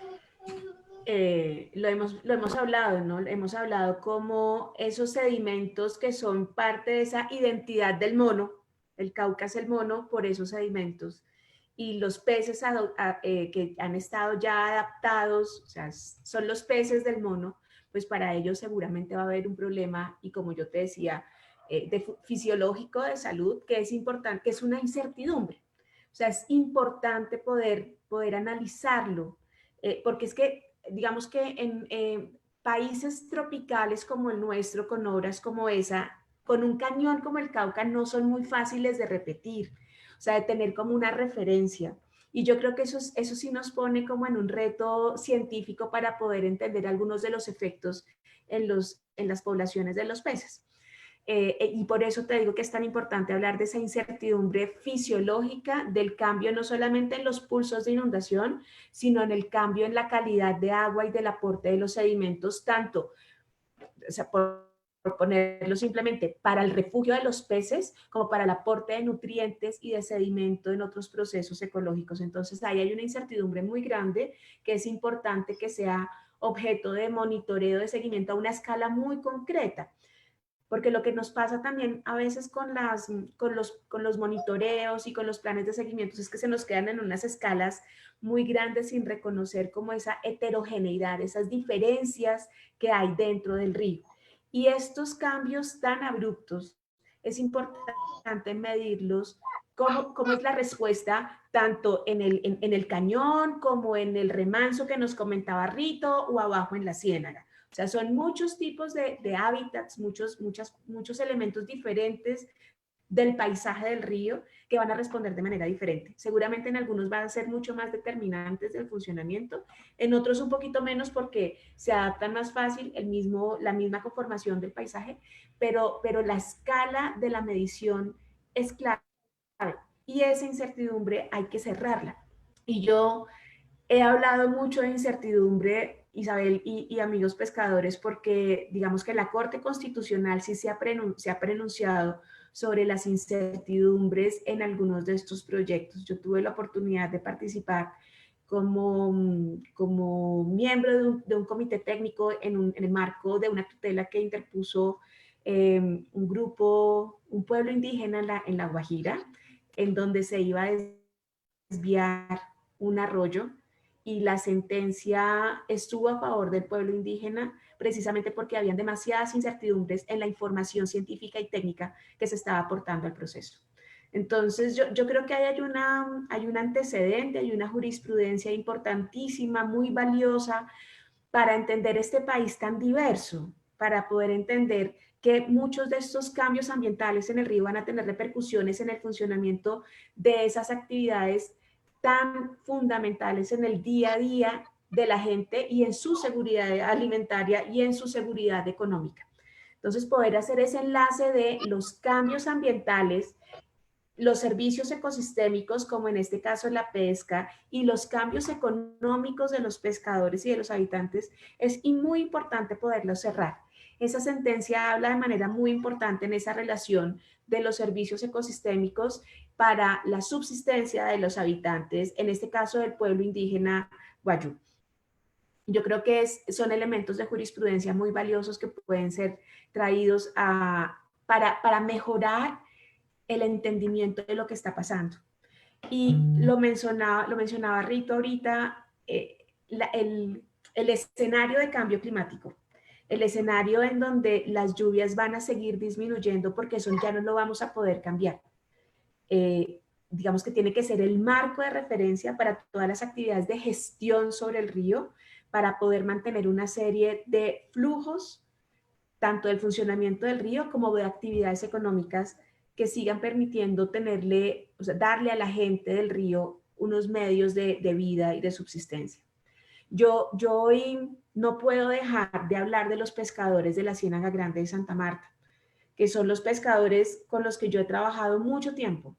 lo hemos hablado, ¿no? Hemos hablado cómo esos sedimentos que son parte de esa identidad del mono, el Cauca es el mono por esos sedimentos, y los peces que han estado ya adaptados, o sea, son los peces del mono, pues para ellos seguramente va a haber un problema, y como yo te decía, fisiológico de salud, que es importante, que es una incertidumbre. O sea, es importante poder analizarlo, porque es que, digamos que en países tropicales como el nuestro, con obras como esa, con un cañón como el Cauca, no son muy fáciles de repetir, o sea, de tener como una referencia. Y yo creo que eso sí nos pone como en un reto científico para poder entender algunos de los efectos en las poblaciones de los peces. Y por eso te digo que es tan importante hablar de esa incertidumbre fisiológica del cambio no solamente en los pulsos de inundación, sino en el cambio en la calidad de agua y del aporte de los sedimentos, tanto, o sea, por ponerlo simplemente, para el refugio de los peces, como para el aporte de nutrientes y de sedimento en otros procesos ecológicos. Entonces, ahí hay una incertidumbre muy grande que es importante que sea objeto de monitoreo, de seguimiento a una escala muy concreta. Porque lo que nos pasa también a veces con los monitoreos y con los planes de seguimiento es que se nos quedan en unas escalas muy grandes sin reconocer como esa heterogeneidad, esas diferencias que hay dentro del río. Y estos cambios tan abruptos, es importante medirlos, cómo es la respuesta tanto en el cañón como en el remanso que nos comentaba Rito o abajo en la ciénaga. O sea, son muchos tipos de hábitats, muchos elementos diferentes del paisaje del río que van a responder de manera diferente. Seguramente en algunos van a ser mucho más determinantes del funcionamiento, en otros un poquito menos porque se adaptan más fácil la misma conformación del paisaje, pero la escala de la medición es clave y esa incertidumbre hay que cerrarla. Y yo he hablado mucho de incertidumbre, Isabel y amigos pescadores, porque digamos que la Corte Constitucional sí se ha pronunciado sobre las incertidumbres en algunos de estos proyectos. Yo tuve la oportunidad de participar como miembro de un comité técnico en el marco de una tutela que interpuso un pueblo indígena en la Guajira, en donde se iba a desviar un arroyo y la sentencia estuvo a favor del pueblo indígena precisamente porque habían demasiadas incertidumbres en la información científica y técnica que se estaba aportando al proceso. Entonces, yo creo que hay un antecedente, hay una jurisprudencia importantísima, muy valiosa para entender este país tan diverso, para poder entender que muchos de estos cambios ambientales en el río van a tener repercusiones en el funcionamiento de esas actividades tan fundamentales en el día a día de la gente y en su seguridad alimentaria y en su seguridad económica. Entonces, poder hacer ese enlace de los cambios ambientales, los servicios ecosistémicos, como en este caso la pesca, y los cambios económicos de los pescadores y de los habitantes, es muy importante poderlo cerrar. Esa sentencia habla de manera muy importante en esa relación de los servicios ecosistémicos para la subsistencia de los habitantes, en este caso del pueblo indígena Guayú. Yo creo que son elementos de jurisprudencia muy valiosos que pueden ser traídos para mejorar el entendimiento de lo que está pasando. Y lo mencionaba Rito ahorita, el escenario de cambio climático, el escenario en donde las lluvias van a seguir disminuyendo porque eso ya no lo vamos a poder cambiar. Digamos que tiene que ser el marco de referencia para todas las actividades de gestión sobre el río, para poder mantener una serie de flujos, tanto del funcionamiento del río como de actividades económicas que sigan permitiendo darle a la gente del río unos medios de vida y de subsistencia. Yo hoy no puedo dejar de hablar de los pescadores de la Ciénaga Grande de Santa Marta, que son los pescadores con los que yo he trabajado mucho tiempo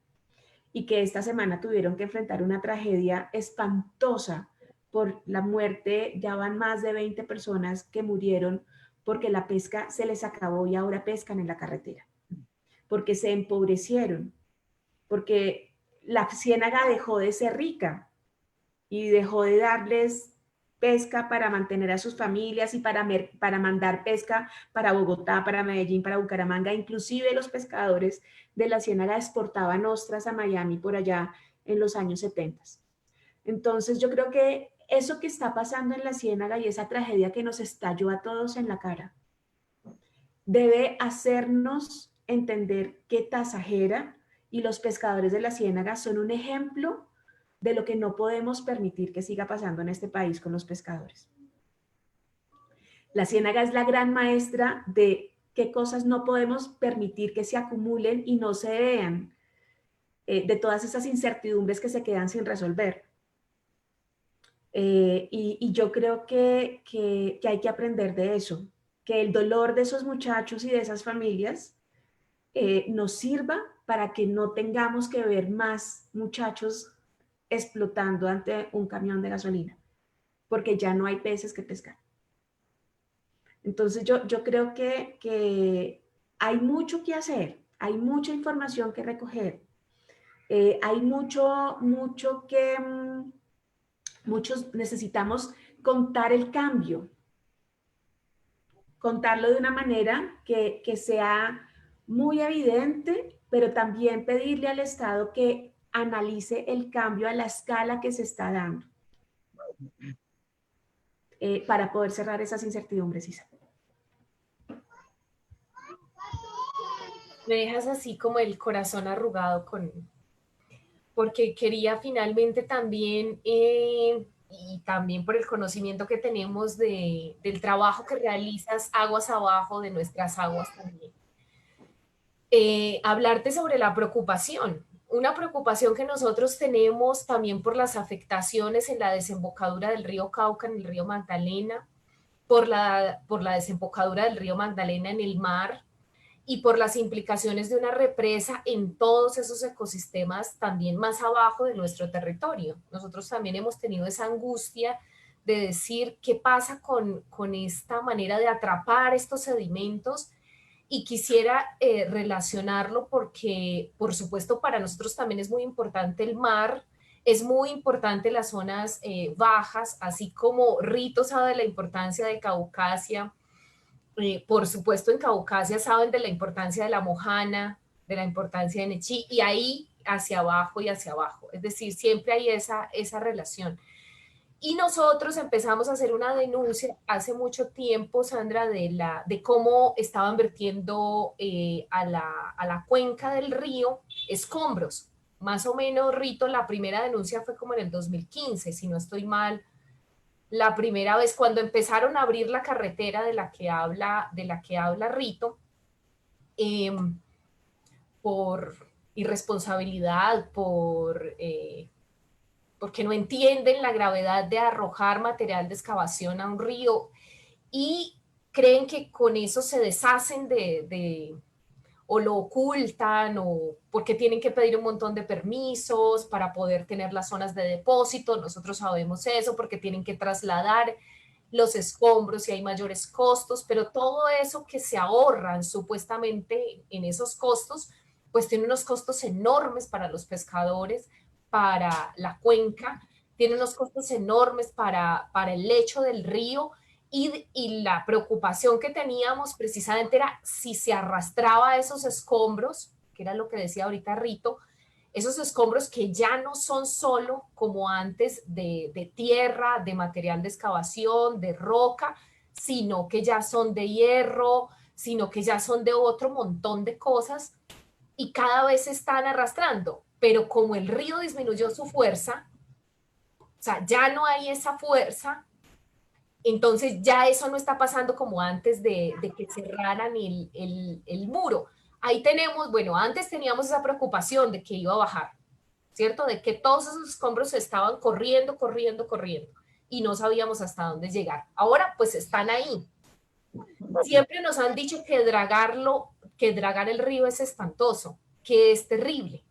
y que esta semana tuvieron que enfrentar una tragedia espantosa por la muerte. Ya van más de 20 personas que murieron porque la pesca se les acabó y ahora pescan en la carretera, porque se empobrecieron, porque la ciénaga dejó de ser rica y dejó de darles pesca para mantener a sus familias y para mandar pesca para Bogotá, para Medellín, para Bucaramanga. Inclusive los pescadores de la ciénaga exportaban ostras a Miami por allá en los años 70. Entonces yo creo que eso que está pasando en la ciénaga y esa tragedia que nos estalló a todos en la cara debe hacernos entender qué tasajera y los pescadores de la Ciénaga son un ejemplo de lo que no podemos permitir que siga pasando en este país con los pescadores. La Ciénaga es la gran maestra de qué cosas no podemos permitir que se acumulen y no se vean, de todas esas incertidumbres que se quedan sin resolver. Y yo creo que hay que aprender de eso, que el dolor de esos muchachos y de esas familias nos sirva para que no tengamos que ver más muchachos explotando ante un camión de gasolina, porque ya no hay peces que pescar. Entonces yo creo que hay mucho que hacer, hay mucha información que recoger, hay mucho que muchos necesitamos contar el cambio, contarlo de una manera que sea muy evidente, pero también pedirle al Estado que analice el cambio a la escala que se está dando para poder cerrar esas incertidumbres, Isa. Me dejas así como el corazón arrugado porque quería finalmente también, y también por el conocimiento que tenemos del trabajo que realizas aguas abajo de nuestras aguas también, hablarte sobre la preocupación. Una preocupación que nosotros tenemos también por las afectaciones en la desembocadura del río Cauca, en el río Magdalena, por la desembocadura del río Magdalena en el mar, y por las implicaciones de una represa en todos esos ecosistemas también más abajo de nuestro territorio. Nosotros también hemos tenido esa angustia de decir qué pasa con esta manera de atrapar estos sedimentos, y quisiera relacionarlo porque, por supuesto, para nosotros también es muy importante el mar, es muy importante las zonas bajas, así como Rito sabe de la importancia de Caucasia. Por supuesto, en Caucasia saben de la importancia de la Mojana, de la importancia de Nechí, y ahí hacia abajo y hacia abajo. Es decir, siempre hay esa relación. Y nosotros empezamos a hacer una denuncia hace mucho tiempo, Sandra, de cómo estaban vertiendo a la cuenca del río escombros. Más o menos, Rito, la primera denuncia fue como en el 2015, si no estoy mal, la primera vez cuando empezaron a abrir la carretera de la que habla Rito, por irresponsabilidad, porque no entienden la gravedad de arrojar material de excavación a un río y creen que con eso se deshacen o lo ocultan, o porque tienen que pedir un montón de permisos para poder tener las zonas de depósito. Nosotros sabemos eso, porque tienen que trasladar los escombros y hay mayores costos, pero todo eso que se ahorran supuestamente en esos costos, pues tiene unos costos enormes para los pescadores, para la cuenca, tiene unos costos enormes para el lecho del río. Y la preocupación que teníamos precisamente era si se arrastraba esos escombros, que era lo que decía ahorita Rito, esos escombros que ya no son solo como antes de tierra, de material de excavación, de roca, sino que ya son de hierro, sino que ya son de otro montón de cosas y cada vez se están arrastrando. Pero como el río disminuyó su fuerza, o sea, ya no hay esa fuerza. Entonces ya eso no está pasando como antes de que cerraran el muro. Ahí tenemos, bueno, antes teníamos esa preocupación de que iba a bajar, ¿cierto? De que todos esos escombros estaban corriendo y no sabíamos hasta dónde llegar. Ahora pues están ahí. Siempre nos han dicho que dragar el río es espantoso, que es terrible.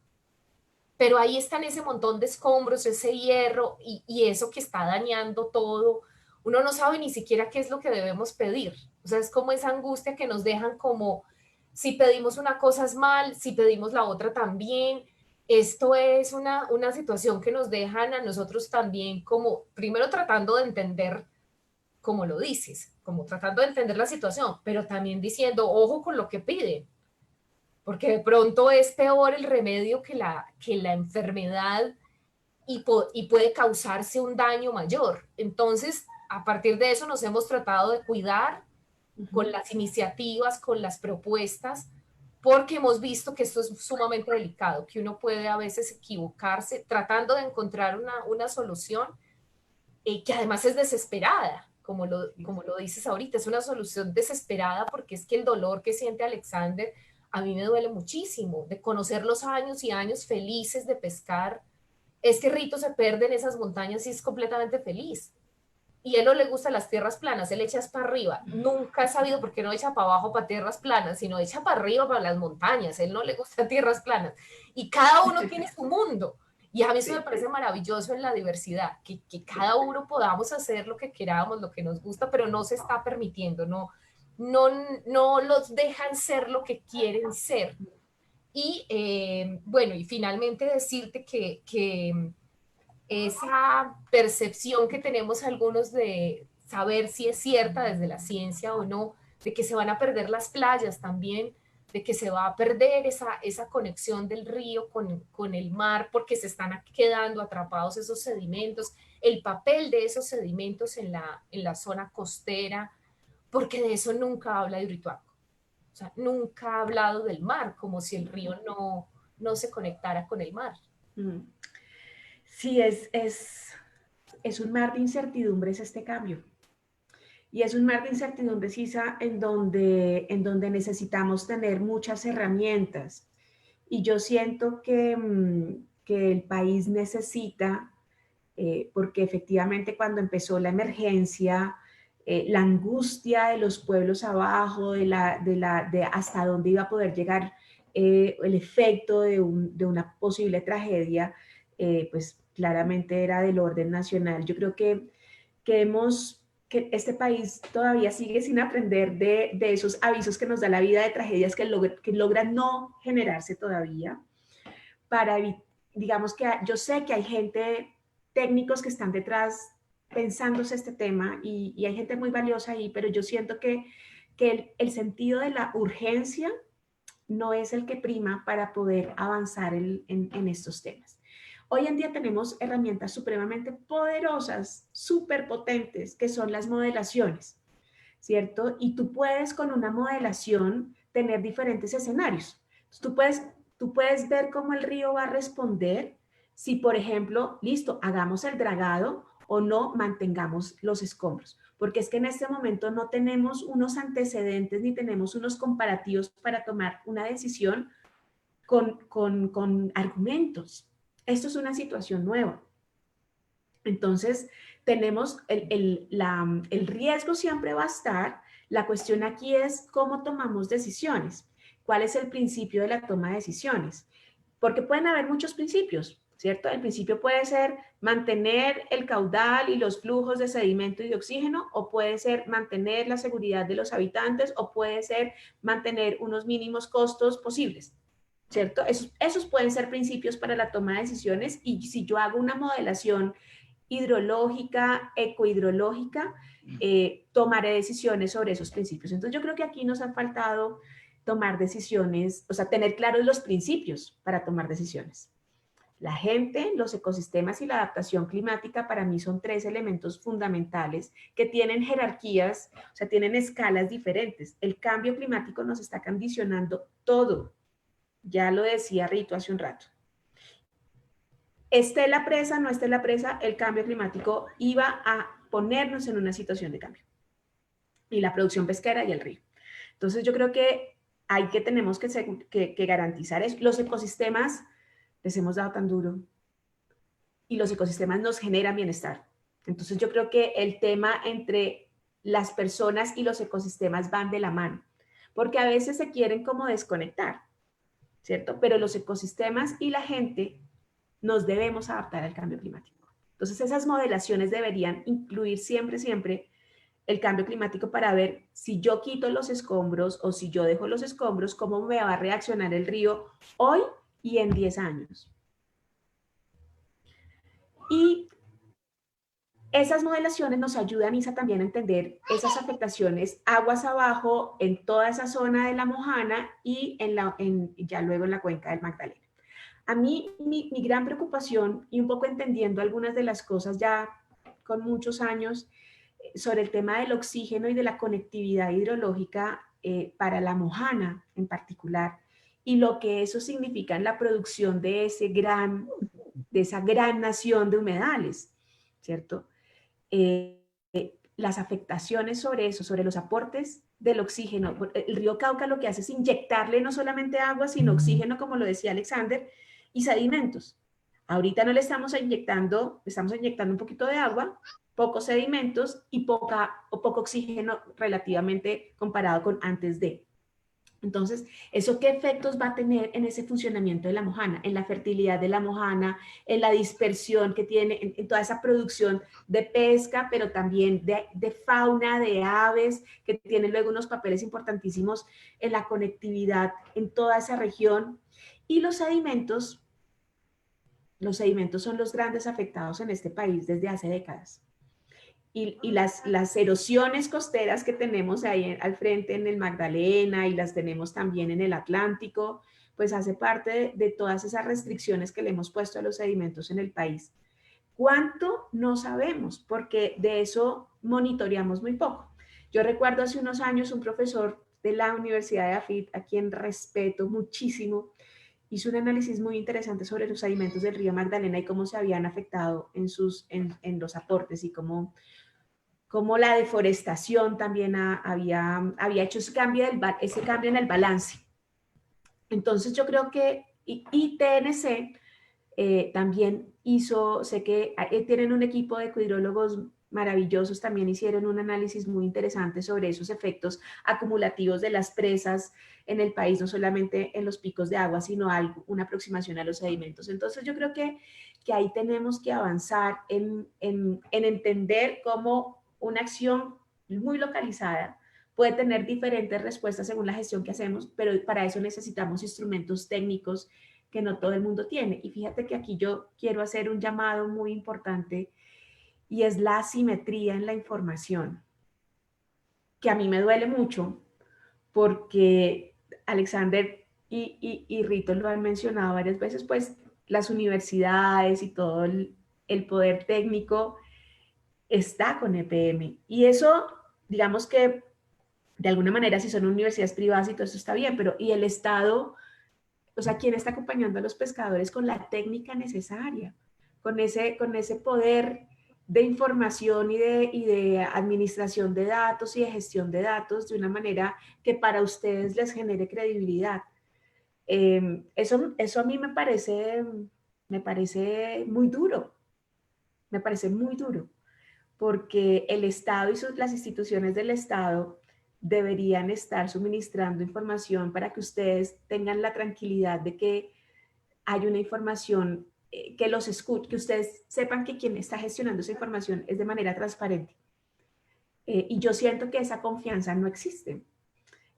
Pero ahí están ese montón de escombros, ese hierro y eso que está dañando todo. Uno no sabe ni siquiera qué es lo que debemos pedir. O sea, es como esa angustia que nos dejan como, si pedimos una cosa es mal, si pedimos la otra también. Esto es una situación que nos dejan a nosotros también como, primero tratando de entender, como lo dices, como tratando de entender la situación, pero también diciendo, ojo con lo que piden, porque de pronto es peor el remedio que la enfermedad y puede causarse un daño mayor. Entonces, a partir de eso nos hemos tratado de cuidar con las iniciativas, con las propuestas, porque hemos visto que esto es sumamente delicado, que uno puede a veces equivocarse tratando de encontrar una solución que además es desesperada, como lo dices ahorita, es una solución desesperada porque es que el dolor que siente Alexander a mí me duele muchísimo, de conocer los años y años felices de pescar. Es que Rito se pierde en esas montañas y es completamente feliz. Y a él no le gustan las tierras planas, él echa para arriba. Nunca ha sabido por qué no echa para abajo para tierras planas, sino echa para arriba para las montañas. Él no le gusta tierras planas. Y cada uno tiene su mundo. Y a mí eso me parece maravilloso en la diversidad, que cada uno podamos hacer lo que queramos, lo que nos gusta, pero no se está permitiendo, no los dejan ser lo que quieren ser. Y bueno, y finalmente decirte que esa percepción que tenemos algunos de saber si es cierta desde la ciencia o no, de que se van a perder las playas también, de que se va a perder esa conexión del río con el mar porque se están quedando atrapados esos sedimentos, el papel de esos sedimentos en la zona costera, porque de eso nunca habla Hidroituango. O sea, nunca ha hablado del mar, como si el río no se conectara con el mar. Sí, es un mar de incertidumbres este cambio. Y es un mar de incertidumbres, Isa, en donde necesitamos tener muchas herramientas. Y yo siento que el país necesita, porque efectivamente cuando empezó la emergencia, la angustia de los pueblos abajo, de hasta dónde iba a poder llegar el efecto de una posible tragedia, pues claramente era del orden nacional. Yo creo que este país todavía sigue sin aprender de esos avisos que nos da la vida, de tragedias que logran no generarse todavía. Digamos que yo sé que hay gente, técnicos que están detrás pensándose este tema y hay gente muy valiosa ahí, pero yo siento que el sentido de la urgencia no es el que prima para poder avanzar en estos temas. Hoy en día tenemos herramientas supremamente poderosas, súper potentes, que son las modelaciones, ¿cierto? Y tú puedes con una modelación tener diferentes escenarios. Entonces, tú puedes ver cómo el río va a responder si, por ejemplo, listo, hagamos el dragado o no mantengamos los escombros. Porque es que en este momento no tenemos unos antecedentes ni tenemos unos comparativos para tomar una decisión con argumentos. Esto es una situación nueva. Entonces, tenemos el riesgo siempre va a estar. La cuestión aquí es cómo tomamos decisiones. ¿Cuál es el principio de la toma de decisiones? Porque pueden haber muchos principios, ¿cierto? El principio puede ser mantener el caudal y los flujos de sedimento y de oxígeno, o puede ser mantener la seguridad de los habitantes, o puede ser mantener unos mínimos costos posibles, ¿cierto? Esos pueden ser principios para la toma de decisiones, y si yo hago una modelación hidrológica, ecohidrológica, tomaré decisiones sobre esos principios. Entonces yo creo que aquí nos ha faltado tomar decisiones, o sea, tener claros los principios para tomar decisiones. La gente, los ecosistemas y la adaptación climática para mí son tres elementos fundamentales que tienen jerarquías, o sea, tienen escalas diferentes. El cambio climático nos está condicionando todo. Ya lo decía Rito hace un rato. Esté la presa, no esté la presa, el cambio climático iba a ponernos en una situación de cambio. Y la producción pesquera y el río. Entonces yo creo que tenemos que garantizar eso. Los ecosistemas les hemos dado tan duro y los ecosistemas nos generan bienestar. Entonces yo creo que el tema entre las personas y los ecosistemas van de la mano, porque a veces se quieren como desconectar, ¿cierto? Pero los ecosistemas y la gente nos debemos adaptar al cambio climático. Entonces esas modelaciones deberían incluir siempre el cambio climático para ver si yo quito los escombros o si yo dejo los escombros, cómo me va a reaccionar el río hoy y en 10 años. Y esas modelaciones nos ayudan, Isa, también a entender esas afectaciones aguas abajo en toda esa zona de la Mojana y ya luego en la cuenca del Magdalena. A mí, mi gran preocupación, y un poco entendiendo algunas de las cosas ya con muchos años, sobre el tema del oxígeno y de la conectividad hidrológica para la Mojana en particular, y lo que eso significa en la producción de esa gran nación de humedales, ¿cierto? Las afectaciones sobre eso, sobre los aportes del oxígeno. El río Cauca lo que hace es inyectarle no solamente agua, sino oxígeno, como lo decía Alexander, y sedimentos. Ahorita no le estamos inyectando un poquito de agua, pocos sedimentos y poco oxígeno relativamente comparado con antes de. Entonces, ¿eso qué efectos va a tener en ese funcionamiento de la mojana, en la fertilidad de la mojana, en la dispersión que tiene, en toda esa producción de pesca, pero también de fauna, de aves, que tienen luego unos papeles importantísimos en la conectividad en toda esa región? Y los sedimentos son los grandes afectados en este país desde hace décadas. Y las erosiones costeras que tenemos ahí al frente en el Magdalena y las tenemos también en el Atlántico, pues hace parte de todas esas restricciones que le hemos puesto a los sedimentos en el país. ¿Cuánto? No sabemos, porque de eso monitoreamos muy poco. Yo recuerdo hace unos años un profesor de la Universidad de AFIT, a quien respeto muchísimo, hizo un análisis muy interesante sobre los sedimentos del río Magdalena y cómo se habían afectado en los aportes y cómo la deforestación también había hecho ese cambio en el balance. Entonces yo creo que TNC también sé que tienen un equipo de hidrólogos maravillosos, también hicieron un análisis muy interesante sobre esos efectos acumulativos de las presas en el país, no solamente en los picos de agua, sino una aproximación a los sedimentos. Entonces yo creo que ahí tenemos que avanzar en entender cómo una acción muy localizada puede tener diferentes respuestas según la gestión que hacemos, pero para eso necesitamos instrumentos técnicos que no todo el mundo tiene. Y fíjate que aquí yo quiero hacer un llamado muy importante y es la asimetría en la información, que a mí me duele mucho porque Alexander y Rito lo han mencionado varias veces, pues las universidades y todo el poder técnico está con EPM. Y eso, digamos que de alguna manera, si son universidades privadas y todo eso está bien, pero ¿y el Estado? O sea, ¿quién está acompañando a los pescadores con la técnica necesaria? Con ese poder de información y de administración de datos y de gestión de datos de una manera que para ustedes les genere credibilidad. Eso a mí me parece muy duro, porque el Estado y las instituciones del Estado deberían estar suministrando información para que ustedes tengan la tranquilidad de que hay una información que los escuche, que ustedes sepan que quien está gestionando esa información es de manera transparente. Y yo siento que esa confianza no existe.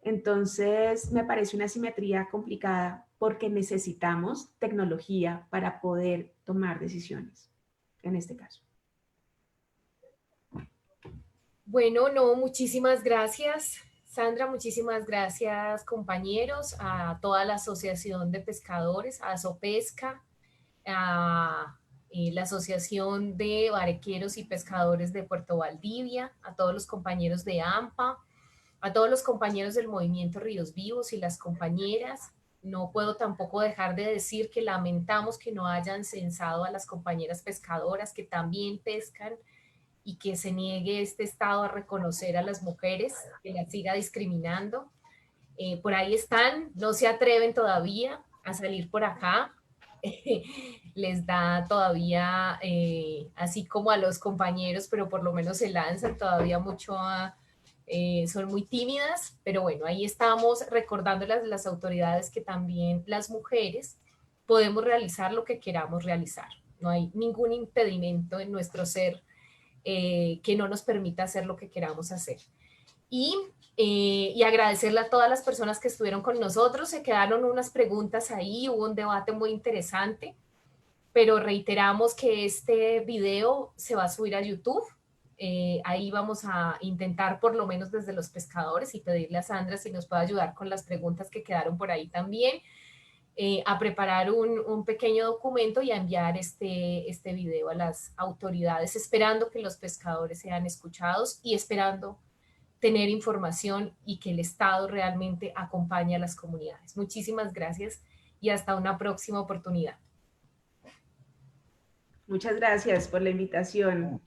Entonces, me parece una asimetría complicada porque necesitamos tecnología para poder tomar decisiones, en este caso. Bueno, no, muchísimas gracias, Sandra, muchísimas gracias, compañeros, a toda la Asociación de Pescadores, a Sopesca, a la Asociación de Barequeros y Pescadores de Puerto Valdivia, a todos los compañeros de AMPA, a todos los compañeros del Movimiento Ríos Vivos y las compañeras. No puedo tampoco dejar de decir que lamentamos que no hayan censado a las compañeras pescadoras que también pescan y que se niegue este Estado a reconocer a las mujeres, que las siga discriminando. Por ahí están, no se atreven todavía a salir por acá. Les da todavía, así como a los compañeros, pero por lo menos se lanzan todavía mucho son muy tímidas, pero bueno, ahí estamos recordándoles a las autoridades que también las mujeres podemos realizar lo que queramos realizar. No hay ningún impedimento en nuestro ser que no nos permita hacer lo que queramos hacer. Y agradecerle a todas las personas que estuvieron con nosotros. Se quedaron unas preguntas ahí, hubo un debate muy interesante, pero reiteramos que este video se va a subir a YouTube. Ahí vamos a intentar, por lo menos desde los pescadores, y pedirle a Sandra si nos puede ayudar con las preguntas que quedaron por ahí también, a preparar un pequeño documento y a enviar este video a las autoridades, esperando que los pescadores sean escuchados y esperando tener información y que el Estado realmente acompañe a las comunidades. Muchísimas gracias y hasta una próxima oportunidad. Muchas gracias por la invitación.